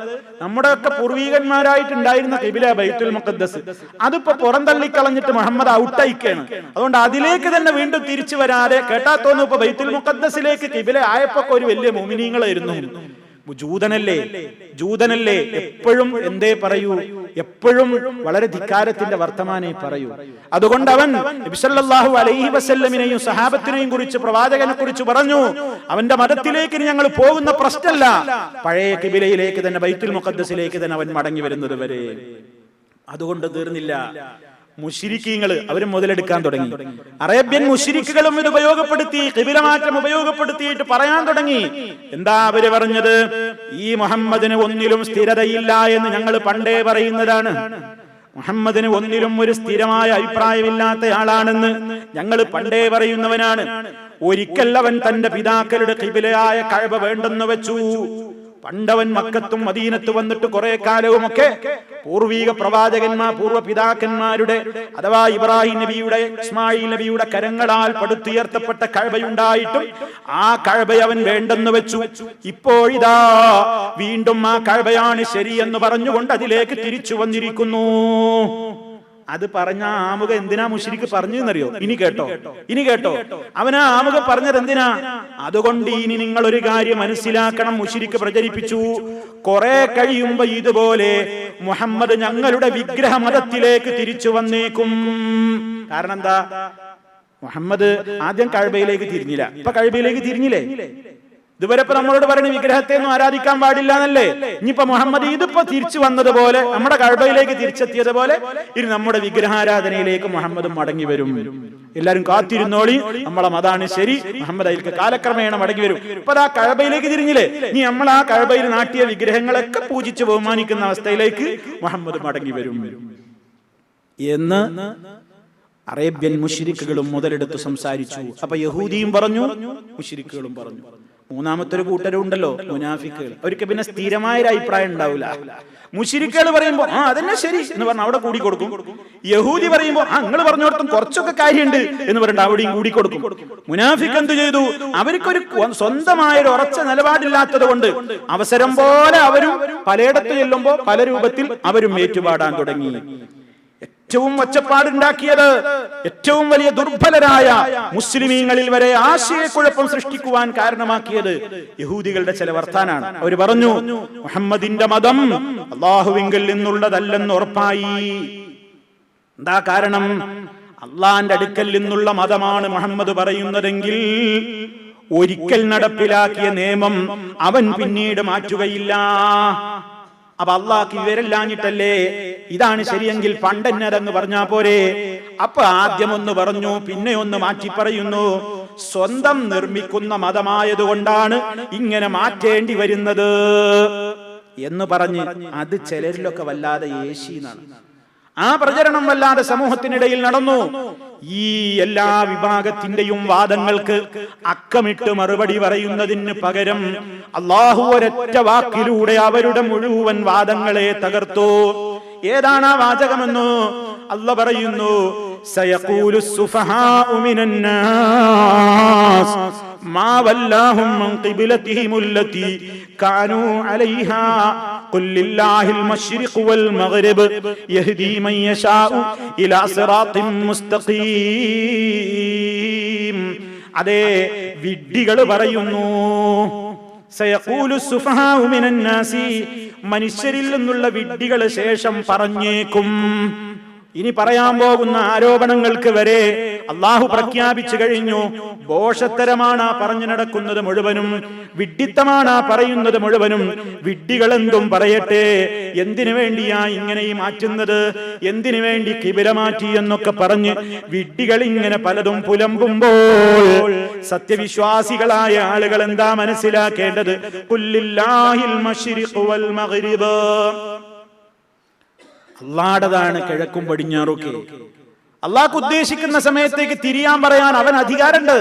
നമ്മുടെ ഒക്കെ പൂർവീകന്മാരായിട്ടുണ്ടായിരുന്ന ഖിബില ബൈത്തുൽ മുഖദ്ദസ്, അതിപ്പോ പുറം തള്ളിക്കളഞ്ഞിട്ട് മുഹമ്മദ് ഔട്ടായിക്കാണ്. അതുകൊണ്ട് അതിലേക്ക് തന്നെ വീണ്ടും തിരിച്ചു വരാതെ, കേട്ടാ തോന്നുന്നു ഇപ്പൊ ബൈത്തുൽ മുഖദ്ദസിലേക്ക് ഖിബില ആയപ്പോ ഒരു വലിയ മുഅ്മിനീങ്ങളായിരുന്നു. ജൂതനല്ലേ എപ്പോഴും എന്തേ പറയൂ, എപ്പോഴും വളരെ ധിക്കാരത്തിന്റെ വർത്തമാനേ പറയൂ. അതുകൊണ്ട് അവൻ നബി സല്ലല്ലാഹു അലൈഹി വസല്ലമിനെയും സഹാബത്തിനെയും കുറിച്ച്, പ്രവാചകനെ കുറിച്ച് പറഞ്ഞു, അവന്റെ മതത്തിലേക്ക് ഞങ്ങൾ പോകുന്ന പ്രശ്നമല്ല, പഴയ ഖിബിലയിലേക്ക് തന്നെ, ബൈത്തുൽ മുഖദ്ദസിലേക്ക് തന്നെ അവൻ മടങ്ങി വരുന്നത് വരെ. അതുകൊണ്ട് തീർന്നില്ല, മുശ്രിക്കീങ്ങൾ അവരും മുതലെടുക്കാൻ തുടങ്ങി. അറേബ്യൻ മുശ്രിക്കുകളും ഇത് ഉപയോഗപ്പെടുത്തി, ഖിബില മാറ്റം ഉപയോഗപ്പെടുത്തിയിട്ട് പറയാൻ തുടങ്ങി. എന്താ അവര് പറഞ്ഞത്, ഈ മുഹമ്മദിന് ഒന്നിലും സ്ഥിരതയില്ല എന്ന് ഞങ്ങൾ പണ്ടേ പറയുന്നതാണ്. മുഹമ്മദിന് ഒന്നിലും ഒരു സ്ഥിരമായ അഭിപ്രായമില്ലാത്ത ആളാണെന്ന് ഞങ്ങൾ പണ്ടേ പറയുന്നവനാണ്. ഒരിക്കൽ അവൻ തന്റെ പിതാക്കളുടെ ഖിബിലയായ കഅബ വേണ്ടെന്ന് വെച്ചു. പണ്ടവൻ മക്കത്തും മദീനത്ത് വന്നിട്ട് കുറെ കാലവുമൊക്കെ പൂർവീക പ്രവാചകന്മാർ, പൂർവ്വ പിതാക്കന്മാരുടെ അഥവാ ഇബ്രാഹിം നബിയുടെ, ഇസ്മായിൽ നബിയുടെ കരങ്ങളാൽ പടുത്തുയർത്തപ്പെട്ട കഅബയുണ്ടായിട്ടും ആ കഅബ അവൻ വേണ്ടെന്ന് വെച്ചു. ഇപ്പോഴിതാ വീണ്ടും ആ കഅബയാണ് ശരിയെന്ന് പറഞ്ഞുകൊണ്ട് അതിലേക്ക് തിരിച്ചു വന്നിരിക്കുന്നു. അത് പറഞ്ഞ ആമുഖ എന്തിനാ മുശ്രിക്ക് പറഞ്ഞെന്നറിയോ? ഇനി കേട്ടോ അവനാ ആമുഖ പറഞ്ഞത് എന്തിനാ? അതുകൊണ്ട് ഇനി നിങ്ങൾ ഒരു കാര്യം മനസ്സിലാക്കണം. മുശ്രിക്ക് പ്രചരിപ്പിച്ചു, കുറെ കഴിയുമ്പോ ഇതുപോലെ മുഹമ്മദ് ഞങ്ങളുടെ വിഗ്രഹ മതത്തിലേക്ക് തിരിച്ചു വന്നേക്കും. കാരണം എന്താ, മുഹമ്മദ് ആദ്യം കഅബയിലേക്ക് തിരിഞ്ഞില്ല, ഇപ്പൊ കഅബയിലേക്ക് തിരിഞ്ഞില്ലേ? ഇതുവരെ ഇപ്പൊ നമ്മളോട് പറയുന്ന വിഗ്രഹത്തെ ഒന്നും ആരാധിക്കാൻ പാടില്ല എന്നല്ലേ? ഇനിയിപ്പോ മുഹമ്മദ് ഇതിപ്പോ തിരിച്ചു വന്നതുപോലെ, നമ്മുടെ കഅബയിലേക്ക് തിരിച്ചെത്തിയതുപോലെ ഇനി നമ്മുടെ വിഗ്രഹാരാധനയിലേക്ക് മുഹമ്മദ് മടങ്ങി വരും. എല്ലാരും കാത്തിരുന്നോളി, നമ്മളെ മതാണ് ശരി, മുഹമ്മദ് അതിലേക്ക് കാലക്രമേണ മടങ്ങി വരും. ഇപ്പൊ ആ കഅബയിലേക്ക് തിരിഞ്ഞില്ലേ, ഇനി നമ്മൾ ആ കഅബയിൽ നാട്ടിയ വിഗ്രഹങ്ങളൊക്കെ പൂജിച്ച് ബഹുമാനിക്കുന്ന അവസ്ഥയിലേക്ക് മുഹമ്മദ് മടങ്ങി വരും എന്ന് അറേബ്യൻ മുശ്രിക്കുകളും മുതലെടുത്ത് സംസാരിച്ചു. അപ്പൊ യഹൂദിയും പറഞ്ഞു, മുശ്രിക്കുകളും പറഞ്ഞു. മൂന്നാമത്തെ ഒരു കൂട്ടരും ഉണ്ടല്ലോ, മുനാഫിക്കുകൾ. അവർക്ക് പിന്നെ സ്ഥിരമായ ഒരു അഭിപ്രായം ഉണ്ടാവില്ല. മുശ്രിക്കുകൾ പറയുമ്പോ അതന്നെ ശരി എന്ന് പറഞ്ഞ അവിടെ കൂടി കൊടുക്കും. യഹൂദി പറയുമ്പോ നിങ്ങൾ പറഞ്ഞോടത്തും കുറച്ചൊക്കെ കാര്യമുണ്ട് എന്ന് പറഞ്ഞിട്ട് അവിടെയും കൂടി കൊടുക്കും. മുനാഫിക്ക് എന്ത് ചെയ്തു, അവർക്കൊരു സ്വന്തമായ ഒരു ഉറച്ച നിലപാടില്ലാത്തത് കൊണ്ട് അവസരം പോലെ അവരും പലയിടത്ത് ചെല്ലുമ്പോ പല രൂപത്തിൽ അവരും ഏറ്റുപാടാൻ തുടങ്ങി. ഏറ്റവും ഒച്ചപ്പാടുണ്ടാക്കിയത്, ഏറ്റവും വലിയ ദുർബലരായ മുസ്ലിമീങ്ങളിൽ വരെ ആശയക്കുഴപ്പം സൃഷ്ടിക്കുവാൻ കാരണമാക്കിയത് യഹൂദികളുടെ ചില വർത്താനാണ്. അവർ പറഞ്ഞു, മുഹമ്മദിന്റെ മതം അല്ലാഹുവിങ്കൽ നിന്നുള്ളതല്ലെന്ന് ഉറപ്പായി. എന്താ കാരണം? അള്ളാന്റെ അടുക്കൽ നിന്നുള്ള മതമാണ് മുഹമ്മദ് പറയുന്നതെങ്കിൽ ഒരിക്കൽ നടപ്പിലാക്കിയ നിയമം അവൻ പിന്നീട് മാറ്റുകയില്ല. അപ്പൊ അള്ളാഹ്ക്ക് വിവരമില്ലാഞ്ഞിട്ടല്ലേ? ഇതാണ് ശരിയെങ്കിൽ പണ്ടെന്നെ അതങ്ങ് പറഞ്ഞാ പോരെ? അപ്പൊ ആദ്യം ഒന്ന് പറഞ്ഞു, പിന്നെ ഒന്ന് മാറ്റി പറയുന്നു. സ്വന്തം നിർമ്മിക്കുന്ന മതമായതുകൊണ്ടാണ് ഇങ്ങനെ മാറ്റേണ്ടി വരുന്നത് എന്ന് പറഞ്ഞ് അത് ചിലരിലൊക്കെ വല്ലാതെ ഏശീന്നാണ്. ആ പ്രചരണം വല്ലാതെ സമൂഹത്തിനിടയിൽ നടന്നു. ഈ എല്ലാ വിഭാഗത്തിന്റെയും വാദങ്ങൾക്ക് അക്കമിട്ട് മറുപടി പറയുന്നതിന് പകരം അല്ലാഹു ഒരൊറ്റ വാക്കിലൂടെ അവരുടെ മുഴുവൻ വാദങ്ങളെ തകർത്തു. ഏതാണ് ആ വാചകമെന്ന് അല്ലാഹു പറയുന്നു, സയഖൂലു സുഫഹാഉ മിനന്നാസ് മാ വല്ലാഹും അൻ ഖിബ്ലതിഹിമുല്ലതി കാനൂ അലൈഹാ ഖുൽ ലില്ലാഹിൽ മശ്രിഖു വൽ മഗ്രിബ് യഹ്ദീ മൻ യശാഉ ഇലാ സിറാത്തിൻ മുസ്തഖീം. അതേ വിഡ്ഢികൾ പറയുന്നു. സയഖൂലു സുഫഹാഉ മിനൻ നാസി, മനുഷ്യരിൽ നിന്നുള്ള വിഡ്ഢികൾ ശേഷം പറഞ്ഞേക്കും. ഇനി പറയാൻ പോകുന്ന ആരോപണങ്ങൾക്ക് വരെ അള്ളാഹു പ്രഖ്യാപിച്ചു കഴിഞ്ഞു. ഭോഷത്തരമാണ് പറഞ്ഞു നടക്കുന്നത് മുഴുവനും, വിഡ്ഢിത്തമാണ് പറയുന്നത് മുഴുവനും. വിഡ്ഢികൾ എന്തും പറയട്ടെ, എന്തിനു വേണ്ടിയാ ഇങ്ങനെ ഈ മാറ്റുന്നത്, എന്തിനു വേണ്ടി ഖിബല മാറ്റി എന്നൊക്കെ പറഞ്ഞ് വിഡ്ഢികൾ ഇങ്ങനെ പലതും പുലമ്പുമ്പോൾ സത്യവിശ്വാസികളായ ആളുകൾ എന്താ മനസ്സിലാക്കേണ്ടത്? ഖുല്ലില്ലാഹിൽ മശ്രിഖു വൽ മഗ്രിബ്, അള്ളാഹുടേതാണ് കിഴക്കും പടിഞ്ഞാറൊക്കെ. അള്ളാഹ് ഉദ്ദേശിക്കുന്ന സമയത്തേക്ക് തിരിയാൻ പറയാൻ അവൻ അധികാരമുണ്ട്.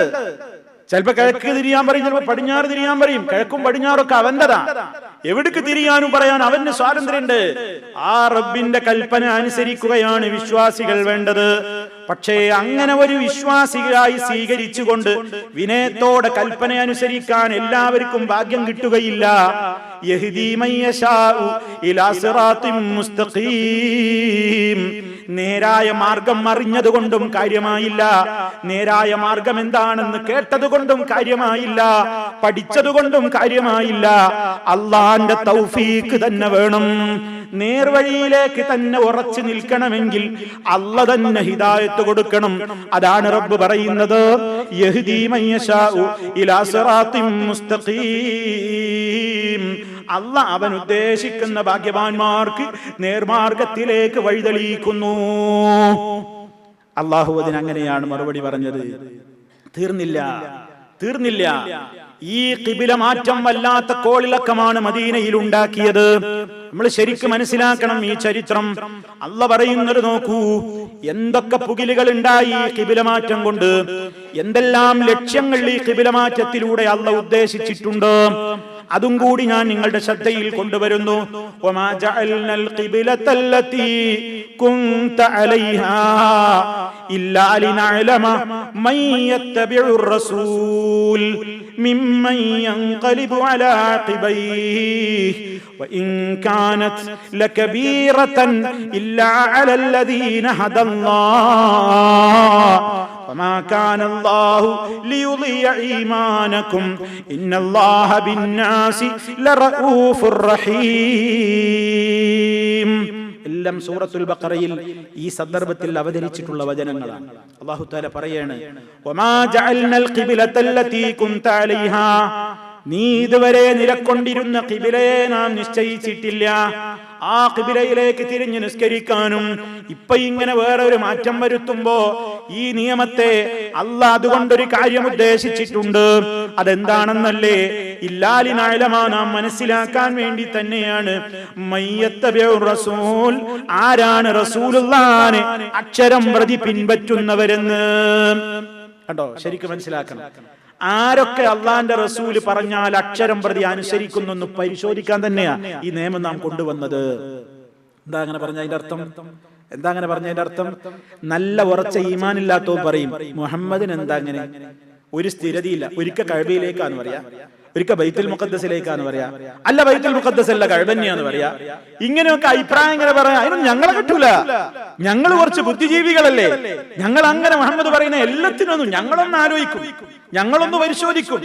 ചിലപ്പോ കിഴക്ക് തിരിയാൻ പറയും, ചിലപ്പോ പടിഞ്ഞാറ് തിരിയാൻ പറയും. കിഴക്കും പടിഞ്ഞാറൊക്കെ അവന്റെതാ. എവിടേക്ക് തിരിയാനും പറയാൻ അവന് സ്വാതന്ത്ര്യമുണ്ട്. ആ റബ്ബിന്റെ കൽപ്പന അനുസരിക്കുകയാണ് വിശ്വാസികൾ വേണ്ടത്. പക്ഷേ അങ്ങനെ ഒരു വിശ്വാസിയായി സ്വീകരിച്ചുകൊണ്ട് വിനയത്തോടെ കൽപ്പന അനുസരിക്കാൻ എല്ലാവർക്കും ഭാഗ്യം കിട്ടുകയില്ല. യഹ്ദീ മൻ യശാഉ ഇലാ സിറാത്തിൻ മുസ്തഖീം, നേരായ മാർഗം അറിഞ്ഞതുകൊണ്ടും കാര്യമായില്ല, നേരായ മാർഗം എന്താണെന്ന് കേട്ടതുകൊണ്ടും കാര്യമായില്ല, പഠിച്ചതുകൊണ്ടും കാര്യമായില്ല. അള്ളാന്റെ തൗഫീഖ് തന്നെ വേണം. നേർവഴിയിലേക്ക് തന്നെ ഉറച്ചു നിൽക്കണമെങ്കിൽ അല്ലാഹ് തന്നെ ഹിദായത്ത് കൊടുക്കണം. അതാണ് റബ്ബ് പറയുന്നത്, യഹ്ദീ മൻ യശാഉ ഇലാ സിറാത്തിൻ മുസ്തഖീം. അല്ലാഹ് അവൻ ഉദ്ദേശിക്കുന്ന ഭാഗ്യവാന്മാർക്ക് നേർമാർഗത്തിലേക്ക് വഴിതെളിയിക്കുന്നു. അല്ലാഹു അതിനങ്ങനെയാണ് മറുപടി പറഞ്ഞത്. തീർന്നില്ല. ഈ ഖിബല മാറ്റം വല്ലാത്ത കോളിളക്കമാണ് മദീനയിൽ ഉണ്ടാക്കിയത്. നമ്മൾ ശരിക്കും മനസ്സിലാക്കണം ഈ ചരിത്രം. അല്ലാഹ് പറയുന്നത് നോക്കൂ, എന്തൊക്കെ പുകിലുകൾ ഉണ്ടായി ഈ ഖിബല മാറ്റം കൊണ്ട്, എന്തെല്ലാം ലക്ഷ്യങ്ങൾ ഈ ഖിബല മാറ്റത്തിലൂടെ അല്ലാഹ് ഉദ്ദേശിച്ചിട്ടുണ്ട്. അതും കൂടി ഞാൻ നിങ്ങളുടെ ശ്രദ്ധയിൽ കൊണ്ടുവരുന്നു. വമാ ജഅൽനൽ ഖിബ്ലതല്ലതി കുൻത അലൈഹാ ഇല്ലാ ലിനഅലമ മൻ യത്തബിഉർ റസൂൽ മിമ്മൻ യൻഖലിബു അലാ അഖിബൈഹി വഇൻ കാനത് ലകബീറതൻ ഇല്ലാ അലല്ലദീന ഹദല്ലാഹ് വമാ കാനല്ലാഹു ലിയുളിയ ഈമാനകും ഇന്നല്ലാഹ ബിന്നാസി ലറഊഫുർ റഹീം. എല്ലാം സൂറത്തുൽ ബഖറയിൽ ഈ സന്ദർഭത്തിൽ അവതരിച്ചിട്ടുള്ള വചനങ്ങളാണ്. അല്ലാഹു തആല പറയാണ്, വമാ ജഅൽനൽ ഖിബ്ലതല്ലതി കുൻത അലൈഹാ, നീ ഇതുവരെ നിലക്കൊണ്ടിരുന്ന ഖിബലയെ നാം നിശ്ചയിച്ചിട്ടില്ല. ആ ഖിബലയിലേക്ക് തിരിഞ്ഞു നിസ്കരിക്കാനും ഇപ്പൊ ഇങ്ങനെ വേറെ ഒരു മാറ്റം വരുത്തുമ്പോ ഈ നിയമത്തെ അല്ലാഹ് അതുകൊണ്ടൊരു കാര്യം ഉദ്ദേശിച്ചിട്ടുണ്ട്. അതെന്താണെന്നല്ലേ? ഇല്ലാലിനഅലമ, നാം മനസ്സിലാക്കാൻ വേണ്ടി തന്നെയാണ്. മയ്യത്തബിഉർ റസൂൽ, ആരാണ് റസൂലുള്ളാഹിനെ അക്ഷരം പ്രതി പിൻപറ്റുന്നവരെന്ന്. കണ്ടോ, ശരിക്കും മനസ്സിലാക്കണം. ആരൊക്കെ അള്ളാന്റെ റസൂല് പറഞ്ഞാൽ അക്ഷരം പ്രതി അനുസരിക്കുന്നു പരിശോധിക്കാൻ തന്നെയാ ഈ നിയമം നാം കൊണ്ടുവന്നത്. എന്താ അങ്ങനെ പറഞ്ഞതിന്റെ അർത്ഥം? നല്ല ഉറച്ച ഈമാനില്ലാത്തവൻ പറയും, മുഹമ്മദിന് എന്താ അങ്ങനെ ഒരു സ്ഥിരതയില്ല, ഒരിക്കൽ കഅബയിലേക്കാന്ന് പറയാ, ഒരിക്കൽ ബൈത്തുൽ മുഖദ്ദസിലേക്കാന്ന് പറയാ, അല്ല ബൈത്തുൽ മുഖദ്ദസ് അല്ല കഅബ തന്നെയാന്ന് പറയാ. ഇങ്ങനെയൊക്കെ അഭിപ്രായം ഇങ്ങനെ പറയാം. അതിനൊന്നും ഞങ്ങളെ കിട്ടൂല. ഞങ്ങൾ കുറച്ച് ബുദ്ധിജീവികളല്ലേ. ഞങ്ങൾ അങ്ങനെ മുഹമ്മദ് പറയുന്ന എല്ലാത്തിനൊന്നും ഞങ്ങളൊന്ന് ആലോചിക്കും, ഞങ്ങളൊന്ന് പരിശോധിക്കും,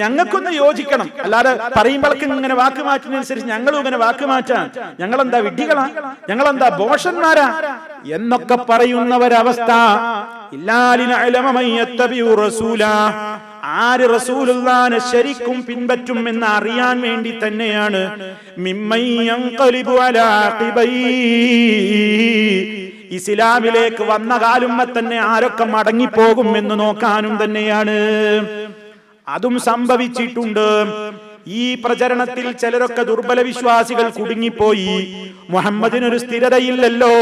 ഞങ്ങൾക്കൊന്ന് യോജിക്കണം. അല്ലാതെ പറയുമ്പോഴേക്കും ഇങ്ങനെ വാക്ക് മാറ്റുന്നതനുസരിച്ച് ഞങ്ങളും ഇങ്ങനെ വാക്ക് മാറ്റാൻ ഞങ്ങളെന്താ വിഡ്ഢികളാ, ഞങ്ങളെന്താ ഭോഷന്മാരാ എന്നൊക്കെ പറയുന്നവരവസ്ഥ. ആര് റസൂലുള്ളാഹിനെ ശരിക്കും പിൻപറ്റും എന്ന് അറിയാൻ വേണ്ടി തന്നെയാണ്. ഇസ്ലാമിലേക്ക് വന്ന കാലുമ്മ തന്നെ ആരൊക്കെ മടങ്ങിപ്പോകും എന്ന് നോക്കാനും തന്നെയാണ്. അതും സംഭവിച്ചിട്ടുണ്ട്. ഈ പ്രചരണത്തിൽ ചിലരൊക്കെ ദുർബല വിശ്വാസികൾ കുടുങ്ങിപ്പോയി. മുഹമ്മദിനൊരു സ്ഥിരതയില്ലല്ലോ.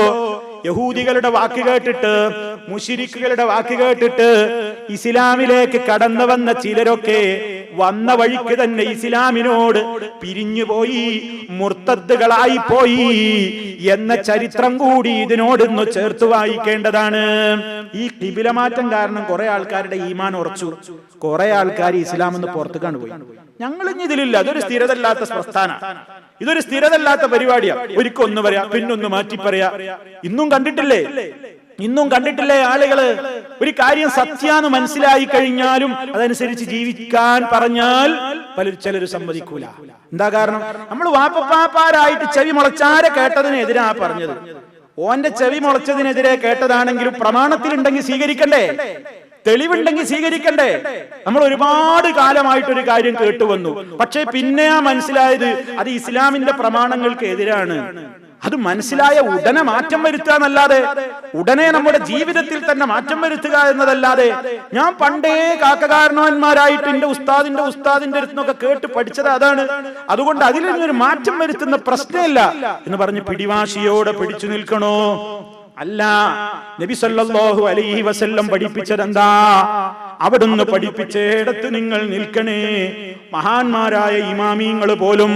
യഹൂദികളുടെ വാക്ക് കേട്ടിട്ട്, മുശ്രിക്കുകളുടെ വാക്ക് കേട്ടിട്ട് ഇസ്ലാമിലേക്ക് കടന്നു വന്ന ചിലരൊക്കെ വന്ന വഴിക്ക് തന്നെ ഇസ്ലാമിനോട് പിരിഞ്ഞുപോയി, മുർത്തദ്ദുകളായി പോയി എന്ന ചരിത്രം കൂടി ഇതിനോടൊന്ന് ചേർത്ത് വായിക്കേണ്ടതാണ്. ഈ ഖിബല മാറ്റം കാരണം കുറെ ആൾക്കാരുടെ ഈമാൻ ഉറച്ചു, കുറെ ആൾക്കാർ ഇസ്ലാം എന്ന് പുറത്തേക്കാണ് പോയി. ഞങ്ങൾ ഇനി ഇതിലില്ല. അതൊരു സ്ഥിരതല്ലാത്ത പ്രസ്ഥാനം, ഇതൊരു സ്ഥിരതല്ലാത്ത പരിപാടിയാ. ഒരിക്കൊന്ന് പറയാ, പിന്നൊന്ന് മാറ്റി പറയാ. ഇന്നും കണ്ടിട്ടില്ലേ ഇന്നും കണ്ടിട്ടില്ലേ ആളുകള് ഒരു കാര്യം സത്യാന്ന് മനസ്സിലായി കഴിഞ്ഞാലും അതനുസരിച്ച് ജീവിക്കാൻ പറഞ്ഞാൽ ചിലര് സമ്മതിക്കൂല. എന്താ കാരണം? നമ്മൾ വാപ്പപ്പാപ്പാരായിട്ട് ചെവി മുളച്ചാരെ കേട്ടതിനെതിരാ പറഞ്ഞത്. ഓന്റെ ചെവി മുളച്ചതിനെതിരെ കേട്ടതാണെങ്കിലും പ്രമാണത്തിലുണ്ടെങ്കിൽ സ്വീകരിക്കണ്ടേ, തെളിവുണ്ടെങ്കിൽ സ്വീകരിക്കണ്ടേ? നമ്മൾ ഒരുപാട് കാലമായിട്ടൊരു കാര്യം കേട്ടുവന്നു, പക്ഷെ പിന്നെയാ മനസ്സിലായത് അത് ഇസ്ലാമിന്റെ പ്രമാണങ്ങൾക്ക് എതിരാണ്. അത് മനസ്സിലായ ഉടനെ മാറ്റം വരുത്തുക എന്നല്ലാതെ, ഉടനെ നമ്മുടെ ജീവിതത്തിൽ തന്നെ മാറ്റം വരുത്തുക എന്നതല്ലാതെ, ഞാൻ പണ്ടേ കാക്കകാരണവന്മാരായിട്ട് എന്റെ ഉസ്താദിന്റെ അടുത്തൊക്കെ കേട്ട് പഠിച്ചത് അതാണ്, അതുകൊണ്ട് അതിലൊരു മാറ്റം വരുത്തുന്ന പ്രശ്നമില്ല എന്ന് പറഞ്ഞ് പിടിവാശിയോടെ പിടിച്ചു നിൽക്കണോ? അല്ല, നബി സല്ലല്ലാഹു അലൈഹി വസല്ലം പഠിപ്പിച്ചതെന്താ? അവിടുന്ന് പഠിപ്പിച്ചേടത്ത് നിങ്ങൾ നിൽക്കണേ. മഹാന്മാരായ ഇമാമിങ്ങൾ പോലും,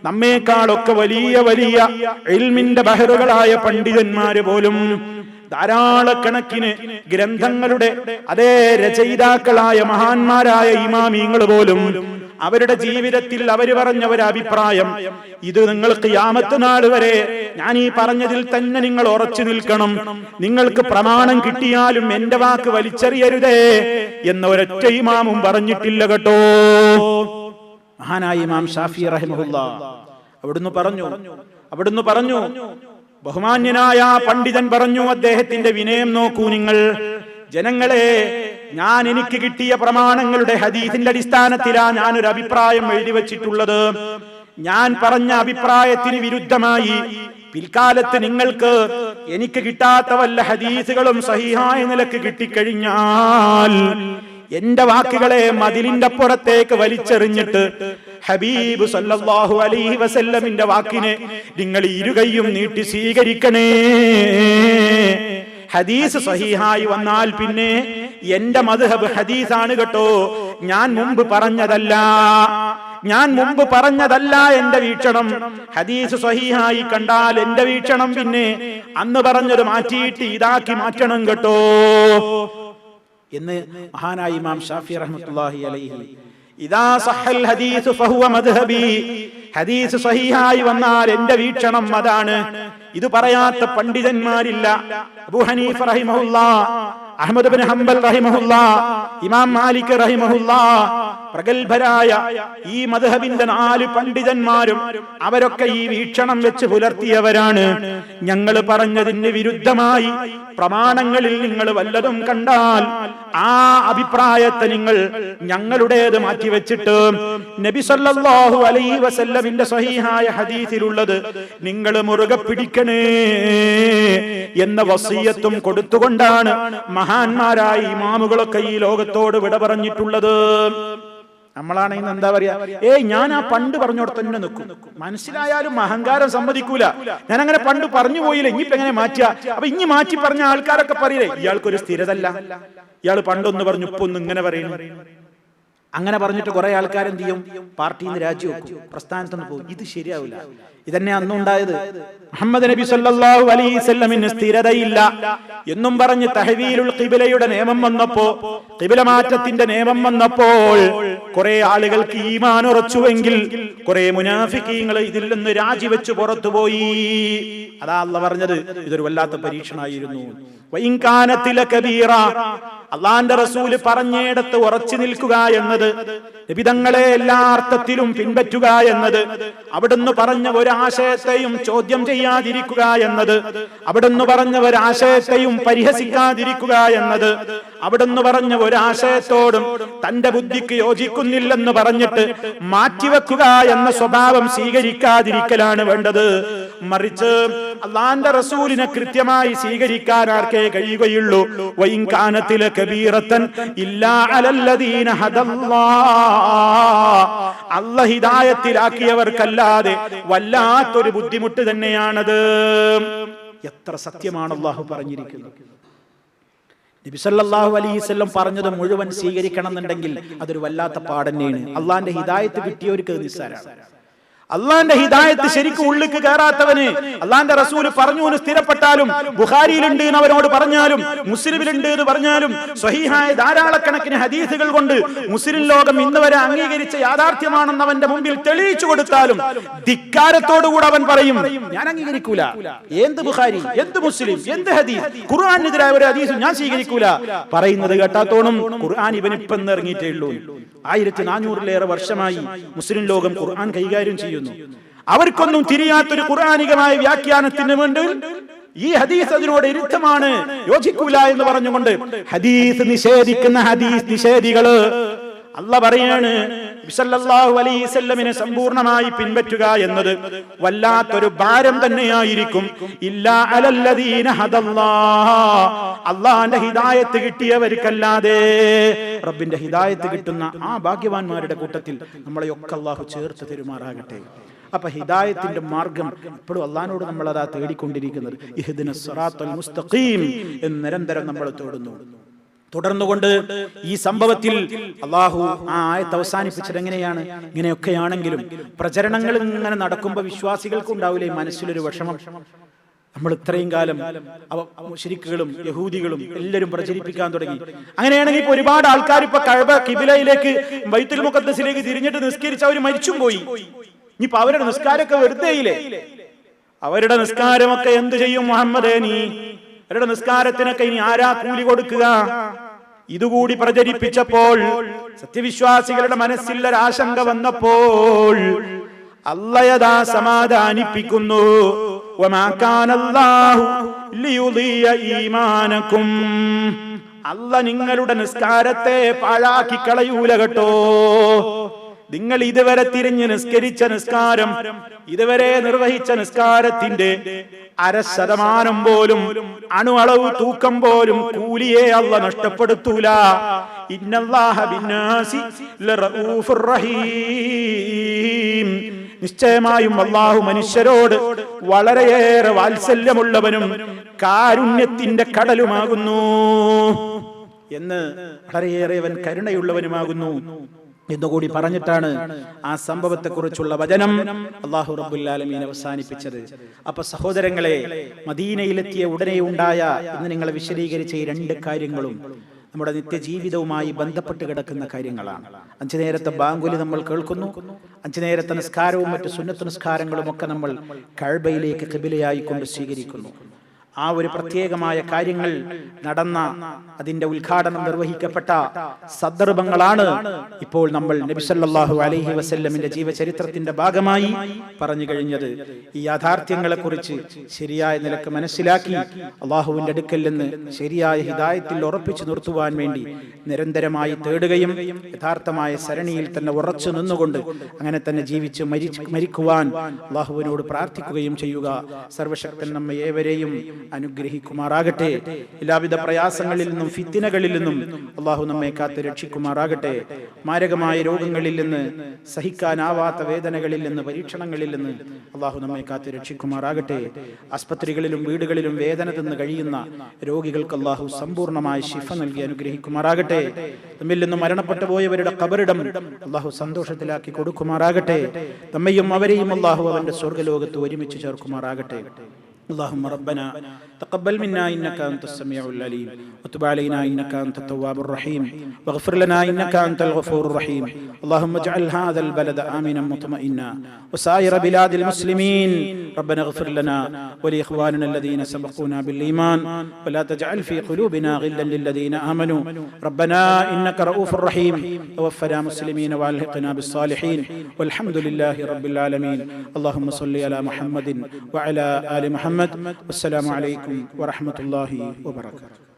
നമ്മേക്കാളൊക്കെ വലിയ വലിയ ഇൽമിന്റെ ബഹറുകളായ പണ്ഡിതന്മാര് പോലും, ധാരാളക്കണക്കിന് ഗ്രന്ഥങ്ങളുടെ അതേ രചയിതാക്കളായ മഹാന്മാരായ ഇമാമിങ്ങൾ പോലും അവരുടെ ജീവിതത്തിൽ അവർ പറഞ്ഞ ഒരു അഭിപ്രായം, ഇത് നിങ്ങൾക്ക് ഖിയാമത്ത് നാൾ വരെ ഞാൻ ഈ പറഞ്ഞതിൽ തന്നെ നിങ്ങൾ ഉറച്ചു നിൽക്കണം, നിങ്ങൾക്ക് പ്രമാണം കിട്ടിയാലും എന്റെ വാക്ക് വലിച്ചെറിയരുതേ എന്ന ഒരൊറ്റ ഇമാമും പറഞ്ഞിട്ടില്ല കേട്ടോ. മഹാനായ ഇമാം ഷാഫി റഹിമഹുല്ലാഹ് അവിടുന്ന് പറഞ്ഞു ബഹുമാന്യനായ പണ്ഡിതൻ പറഞ്ഞു, അദ്ദേഹത്തിന്റെ വിനയം നോക്കൂ നിങ്ങൾ. ജനങ്ങളെ, ഞാൻ എനിക്ക് കിട്ടിയ പ്രമാണങ്ങളുടെ ഹദീസിന്റെ അടിസ്ഥാനത്തിലാ ഞാനൊരു അഭിപ്രായം എഴുതി വച്ചിട്ടുള്ളത്. ഞാൻ പറഞ്ഞ അഭിപ്രായത്തിന് വിരുദ്ധമായി പിൽക്കാലത്ത് നിങ്ങൾക്ക് എനിക്ക് കിട്ടാത്ത വല്ല ഹദീസുകളും സഹീഹായ നിലക്ക് കിട്ടിക്കഴിഞ്ഞാൽ എന്റെ വാക്കുകളെ മതിലിന്റെ അപ്പുറത്തേക്ക് വലിച്ചെറിഞ്ഞിട്ട് ഹബീബ് സല്ലല്ലാഹു അലൈഹി വസല്ലമിന്റെ വാക്കിനെ നിങ്ങൾ ഇരുകൈയും നീട്ടി സ്വീകരിക്കണേ. ഹദീസ് സഹീഹായി വന്നാൽ പിന്നെ എന്റെ മദ്ഹബ് ഹദീസാണ് കേട്ടോ, ഞാൻ മുമ്പ് പറഞ്ഞതല്ല എന്റെ വീക്ഷണം. ഹദീസ് സഹീഹായി കണ്ടാൽ എന്റെ വീക്ഷണം പിന്നെ അന്ന് പറഞ്ഞത് മാറ്റിയിട്ട് ഇതാക്കി മാറ്റണം കേട്ടോ എന്ന് മഹാനായ ഇമാം ഷാഫി റഹ്മത്തുള്ളാഹി അലൈഹി. ഇദാ സഹൽ ഹദീസ് ഫഹുവ മദ്ഹബി, ഹദീസ് സഹീഹായി വന്നാൽ എന്റെ വീക്ഷണം അതാണ്. ഇത് പറയാത്ത പണ്ഡിതന്മാരില്ല. അബൂ ഹനീഫ റഹിമഹുല്ലാഹ്, അഹ്മദ് ഇബ്നു ഹംബൽ റഹിമഹുല്ലാഹ്, ഇമാം മാലിക് റഹിമഹുല്ലാഹ്, പ്രഗൽഭരായ ഈ മദ്ഹബിന്റെ 4 പണ്ഡിതന്മാരും അവരൊക്കെ ഈ വീക്ഷണം വെച്ച് പുലർത്തിയവരാണ്. ഞങ്ങൾ പറഞ്ഞതിന് വിരുദ്ധമായി പ്രമാണങ്ങളിൽ നിങ്ങൾ വല്ലതും കണ്ടാൽ ആ അഭിപ്രായത്തെ നിങ്ങൾ ഞങ്ങളുടേത് മാറ്റിവെച്ചിട്ട് നബി സല്ലല്ലാഹു അലൈഹി വസല്ലമിന്റെ സ്വഹീഹായ ഹദീസിലുള്ളത് നിങ്ങൾ മുറുകെ പിടിക്കണേ എന്ന വസിയത്തും കൊടുത്തുകൊണ്ടാണ് മഹാന്മാരായ ഇമാമുകളൊക്കെ ഈ ലോകത്തോട് വിട പറഞ്ഞിട്ടുള്ളത്. നമ്മളാണെങ്കിൽ എന്താ പറയാ, ഞാൻ ആ പണ്ട് പറഞ്ഞോടത്ത് തന്നെ നിൽക്കും. മനസ്സിലായാലും അഹങ്കാരം സമ്മതിക്കൂല. ഞാൻ അങ്ങനെ പണ്ട് പറഞ്ഞു പോയില്ല, ഇനിയിപ്പോ എങ്ങനെ മാറ്റുക? അപ്പൊ ഇനി മാറ്റി പറഞ്ഞ ആൾക്കാരൊക്കെ പറയില്ലേ, ഇയാൾക്കൊരു സ്ഥിരതല്ല, ഇയാൾ പണ്ടൊന്ന് പറഞ്ഞു ഇപ്പൊ ഒന്ന് ഇങ്ങനെ പറയുന്നു. അങ്ങനെ പറഞ്ഞിട്ട് കുറെ ആൾക്കാർ എന്ത് ചെയ്യും, പാർട്ടിയിൽ നിന്ന് രാജിവെക്കും, പ്രസ്ഥാനത്തുനിന്ന് പോകും. ഇത് ശരിയാവില്ല. ഇതന്നെ അന്നുണ്ടായത്. മുഹമ്മദ് നബി സല്ലല്ലാഹു അലൈഹി വസല്ലമിന് സ്ഥിരതയില്ല എന്നും പറഞ്ഞ് തഹ്വീലുൽ ഖിബ്ലയുടെ നിയമം വന്നപ്പോ, ഖിബ്ല മാറ്റത്തിന്റെ നിയമം വന്നപ്പോൾ കുറെ ആളുകൾക്ക് ഈമാൻ ഉറച്ചുവെങ്കിൽ കുറെ മുനാഫിക്കീങ്ങൾ ഇതിൽ നിന്ന് രാജിവെച്ച് പുറത്തുപോയി. അതാ അല്ലാഹ് പറഞ്ഞത്, ഇതൊരു വല്ലാത്ത പരീക്ഷണമായിരുന്നു. അള്ളാന്റെ റസൂല് പറഞ്ഞിടത്ത് ഉറച്ചു നിൽക്കുക എന്നത്, നബിതങ്ങളെ എല്ലാ അർത്ഥത്തിലും പിൻപറ്റുക എന്നത്, അവിടുന്ന് പറഞ്ഞ ഒരാശയത്തെയും ചോദ്യം ചെയ്യാതിരിക്കുക എന്നത്, അവിടുന്ന് പറഞ്ഞ ഒരാശയത്തെയും പരിഹസിക്കാതിരിക്കുക എന്നത്, അവിടുന്ന് പറഞ്ഞ ഒരാശയത്തോടും തന്റെ ബുദ്ധിക്ക് യോജിക്കുന്നില്ലെന്ന് പറഞ്ഞിട്ട് മാറ്റിവെക്കുക എന്ന സ്വഭാവം സ്വീകരിക്കാതിരിക്കലാണ് വേണ്ടത്. മറിച്ച് അള്ളാന്റെ റസൂലിനെ കൃത്യമായി സ്വീകരിക്കാൻ ആർക്കേ കഴിയുകയുള്ളൂ. വൈൻകാനത്തിലെ കബീറത്തൻ ഇല്ലാ അലല്ലദീന ഹദല്ലാഹ്, അല്ലാഹ് ഹിദായത്തിലാക്കിയവർക്കല്ലാതെ വല്ലാത്തൊരു ബുദ്ധിമുട്ട് തന്നെയാണത്. എത്ര സത്യമാണ് അല്ലാഹു പറഞ്ഞിരിക്കുന്നത്. നബി സല്ലല്ലാഹു അലൈഹി വസല്ലം പറഞ്ഞത് മുഴുവൻ സ്വീകരിക്കണം എന്നുണ്ടെങ്കിൽ അതൊരു വല്ലാത്ത പാടന്നെയാണ്. അള്ളാന്റെ ഹിദായത്ത് കിട്ടിയവർക്ക് നിസ്സാരമാണ്. അള്ളാന്റെ ഹിദായത്ത് ശരിക്കും ഉള്ളിക്ക് കയറാത്തവന് അള്ളാന്റെ റസൂല് പറഞ്ഞു എന്ന് സ്ഥിരപ്പെട്ടാലും, ബുഖാരിയിലുണ്ട് എന്ന് അവനോട് പറഞ്ഞാലും, മുസ്ലിമിലുണ്ട് എന്ന് പറഞ്ഞാലും, സ്വഹീഹായ ധാരാളക്കണക്കിന് ഹദീസുകൾ കൊണ്ട് മുസ്ലിം ലോകം ഇന്ന് വരെ അംഗീകരിച്ച യാഥാർത്ഥ്യമാണെന്ന് അവന്റെ മുമ്പിൽ തെളിയിച്ചു കൊടുത്താലും ധിക്കാരത്തോടുകൂടെ അവൻ പറയും, ഞാൻ അംഗീകരിക്കൂല. എന്ത് ബുഖാരി, എന്ത് മുസ്ലിം, എന്ത് ഹദീസ്, ഖുർആനെതിരായ ഒരു ഹദീസും ഞാൻ സ്വീകരിക്കൂല. പറയുന്നത് കേട്ടാത്തോണം ഖുർആൻ ഇവനിപ്പം ഇറങ്ങിയിട്ടേ ഉള്ളൂ. 1400-ലേറെ വർഷമായി മുസ്ലിം ലോകം ഖുർആൻ കൈകാര്യം ചെയ്യുന്നു. അവർക്കൊന്നും തിരിയാത്തൊരു ഖുർആനികമായ വ്യാഖ്യാനത്തിന് വേണ്ടി ഈ ഹദീസ് അതിനോട് വിരുദ്ധമാണ്, യോജിക്കൂല എന്ന് പറഞ്ഞുകൊണ്ട് ഹദീസ് നിഷേധിക്കുന്ന ഹദീസ് നിഷേധികള് അല്ലാഹ് പറയാണ്, സല്ലല്ലാഹു അലൈഹി വസല്ലമിനെ സമ്പൂർണമായി പിൻപറ്റുക എന്നത് വല്ലാത്തൊരു ഭാരം തന്നെയായിരിക്കും. ഇല്ലാ അലല്ലദീന ഹദല്ലാഹ്, അല്ലാഹുവിന്റെ ഹിദായത്ത് കിട്ടിയവർക്കല്ലാതെ. റബ്ബിന്റെ ഹിദായത്ത് കിട്ടുന്ന ആ ഭാഗ്യവാന്മാരുടെ കൂട്ടത്തിൽ നമ്മളെയൊക്കെ അല്ലാഹു ചേർത്ത് തരുമാറാകട്ടെ. അപ്പൊ ഹിദായത്തിന്റെ മാർഗം ഇപ്പോഴും അള്ളാഹിനോട് നമ്മൾ അതാ തേടിക്കൊണ്ടിരിക്കുന്നത്. ഇഹ്ദിനസ് സിറാത്തൽ മുസ്തഖീം എന്ന് നിരന്തരം നമ്മൾ തേടുന്നു. തുടർന്നുകൊണ്ട് ഈ സംഭവത്തിൽ അള്ളാഹു ആ ആയത്ത് അവസാനിപ്പിച്ചത് എങ്ങനെയാണ്? ഇങ്ങനെയൊക്കെയാണെങ്കിലും പ്രചരണങ്ങൾ ഇങ്ങനെ നടക്കുമ്പോൾ വിശ്വാസികൾക്ക് ഉണ്ടാവില്ലേ മനസ്സിലൊരു വിഷമം. നമ്മൾ ഇത്രയും കാലം മുശ്രിക്കുകളും യഹൂദികളും എല്ലാവരും പ്രചരിപ്പിക്കാൻ തുടങ്ങി. അങ്ങനെയാണെങ്കിൽ ഇപ്പൊ ഒരുപാട് ആൾക്കാർ ഇപ്പൊ കഅബ ഖിബലയിലേക്ക് ബൈത്തുൽ മുഖദ്ദസിലേക്ക് തിരിഞ്ഞിട്ട് നിസ്കരിച്ച് അവർ മരിച്ചും പോയി. ഇനിയിപ്പോ അവരുടെ നിസ്കാരമൊക്കെ വെറുതെയില്ലേ? അവരുടെ നിസ്കാരമൊക്കെ എന്ത് ചെയ്യും മുഹമ്മദേ നീ? അവരുടെ നിസ്കാരത്തിനൊക്കെ ഇനി ആരാ കൂലി കൊടുക്കുക? ഇതുകൂടി പ്രചരിപ്പിച്ചപ്പോൾ സത്യവിശ്വാസികളുടെ മനസ്സിൽ ഒരാശങ്ക വന്നപ്പോൾ അല്ലാഹ് സമാധാനിപ്പിക്കുന്നു. വമാ കാനല്ലാഹു ലിയുദിയ ഈമാനകും, അല്ലാഹ് നിങ്ങളുടെ നിസ്കാരത്തെ പാഴാക്കി കളയൂല കേട്ടോ. നിങ്ങൾ ഇതുവരെ തിരിഞ്ഞ് നിസ്കരിച്ച നിസ്കാരം, ഇതുവരെ നിർവഹിച്ച നിസ്കാരത്തിന്റെ 0.5% പോലും, അണുഅളവ് തൂക്കം പോലും കൂലിയെ അല്ലാഹ് നഷ്ടപ്പെടുത്തൂല. ഇന്നല്ലാഹ ബിന്നാസി ലറഊഫുർ റഹീം, നിശ്ചയമായും അല്ലാഹു മനുഷ്യരോട് വളരെയേറെ വാത്സല്യമുള്ളവനും കാരുണ്യത്തിന്റെ കടലുമാകുന്നു എന്ന്, വളരെയേറെ അവൻ കരുണയുള്ളവനുമാകുന്നു എന്നുകൂടി പറഞ്ഞിട്ടാണ് ആ സംഭവത്തെ കുറിച്ചുള്ള വചനം അല്ലാഹു റബ്ബുൽ ആലമീൻ അവസാനിപ്പിച്ചത്. അപ്പൊ സഹോദരങ്ങളെ, മദീനയിലെത്തിയ ഉടനെ ഉണ്ടായ ഇന്ന് നിങ്ങളെ വിശദീകരിച്ച ഈ 2 കാര്യങ്ങളും നമ്മുടെ നിത്യജീവിതവുമായി ബന്ധപ്പെട്ട് കിടക്കുന്ന കാര്യങ്ങളാണ്. 5 നേരത്തെ ബാങ്കുലി നമ്മൾ കേൾക്കുന്നു, 5 നേരത്തെ നിസ്കാരവും മറ്റു സുന്നത്ത് നിസ്കാരങ്ങളും ഒക്കെ നമ്മൾ കഅബയിലേക്ക് ഖിബലയായി കൊണ്ട് സ്വീകരിക്കുന്നു. ആ ഒരു പ്രത്യേകമായ കാര്യങ്ങൾ നടന്ന, അതിന്റെ ഉദ്ഘാടനം നിർവഹിക്കപ്പെട്ട സന്ദർഭങ്ങളാണ് ഇപ്പോൾ നമ്മൾ നബി സല്ലല്ലാഹു അലൈഹി വസല്ലമിന്റെ ജീവചരിത്രത്തിന്റെ ഭാഗമായി പറഞ്ഞു കഴിഞ്ഞത്. ഈ യാഥാർത്ഥ്യങ്ങളെ കുറിച്ച് ശരിയായ നിലക്ക് മനസ്സിലാക്കി അള്ളാഹുവിന്റെ അടുക്കൽ നിന്ന് ശരിയായ ഹിദായത്തിൽ ഉറപ്പിച്ചു നിർത്തുവാൻ വേണ്ടി നിരന്തരമായി തേടുകയും യഥാർത്ഥമായ സരണിയിൽ തന്നെ ഉറച്ചു നിന്നുകൊണ്ട് അങ്ങനെ തന്നെ ജീവിച്ച് മരിക്കുവാൻ അള്ളാഹുവിനോട് പ്രാർത്ഥിക്കുകയും ചെയ്യുക. സർവശക്തൻ നമ്മെ ഏവരെയും അനുഗ്രഹിക്കുമാറാകട്ടെ. എല്ലാവിധ പ്രയാസങ്ങളിൽ നിന്നും ഫിത്തിനകളിൽ നിന്നും അള്ളാഹു നമ്മെ കാത്ത് രക്ഷിക്കുമാറാകട്ടെ. മാരകമായ രോഗങ്ങളിൽ നിന്ന്, സഹിക്കാനാവാത്ത വേദനകളിൽ നിന്ന്, പരീക്ഷണങ്ങളിൽ നിന്ന് അള്ളാഹു നമ്മെ കാത്ത് രക്ഷിക്കുമാറാകട്ടെ. ആസ്പത്രികളിലും വീടുകളിലും വേദന തിന്ന് കഴിയുന്ന രോഗികൾക്ക് അള്ളാഹു സമ്പൂർണ്ണമായ ശിഫ നൽകി അനുഗ്രഹിക്കുമാറാകട്ടെ. നമ്മിൽ നിന്ന് മരണപ്പെട്ടു പോയവരുടെ ഖബറിടം അള്ളാഹു സന്തോഷത്തിലാക്കി കൊടുക്കുമാറാകട്ടെ. നമ്മയും അവരെയും അള്ളാഹു അവന്റെ സ്വർഗ്ഗലോകത്ത് ഒരുമിച്ച് ചേർക്കുമാറാകട്ടെ. اللهم ربنا تقبل منا إنك أنت السميع العليم وتب علينا إنك أنت التواب الرحيم واغفر لنا إنك أنت الغفور الرحيم. اللهم اجعل هذا البلد آمنا مطمئنا وسائر بلاد المسلمين. ربنا اغفر لنا ولإخواننا الذين سبقونا بالإيمان ولا تجعل في قلوبنا غلا للذين آمنوا. ربنا إنك رؤوف رحيم. توفنا مسلمين وألحقنا بالصالحين والحمد لله رب العالمين. اللهم صل على محمد وعلى آل محمد. والسلام عليكم ورحمة الله وبركاته.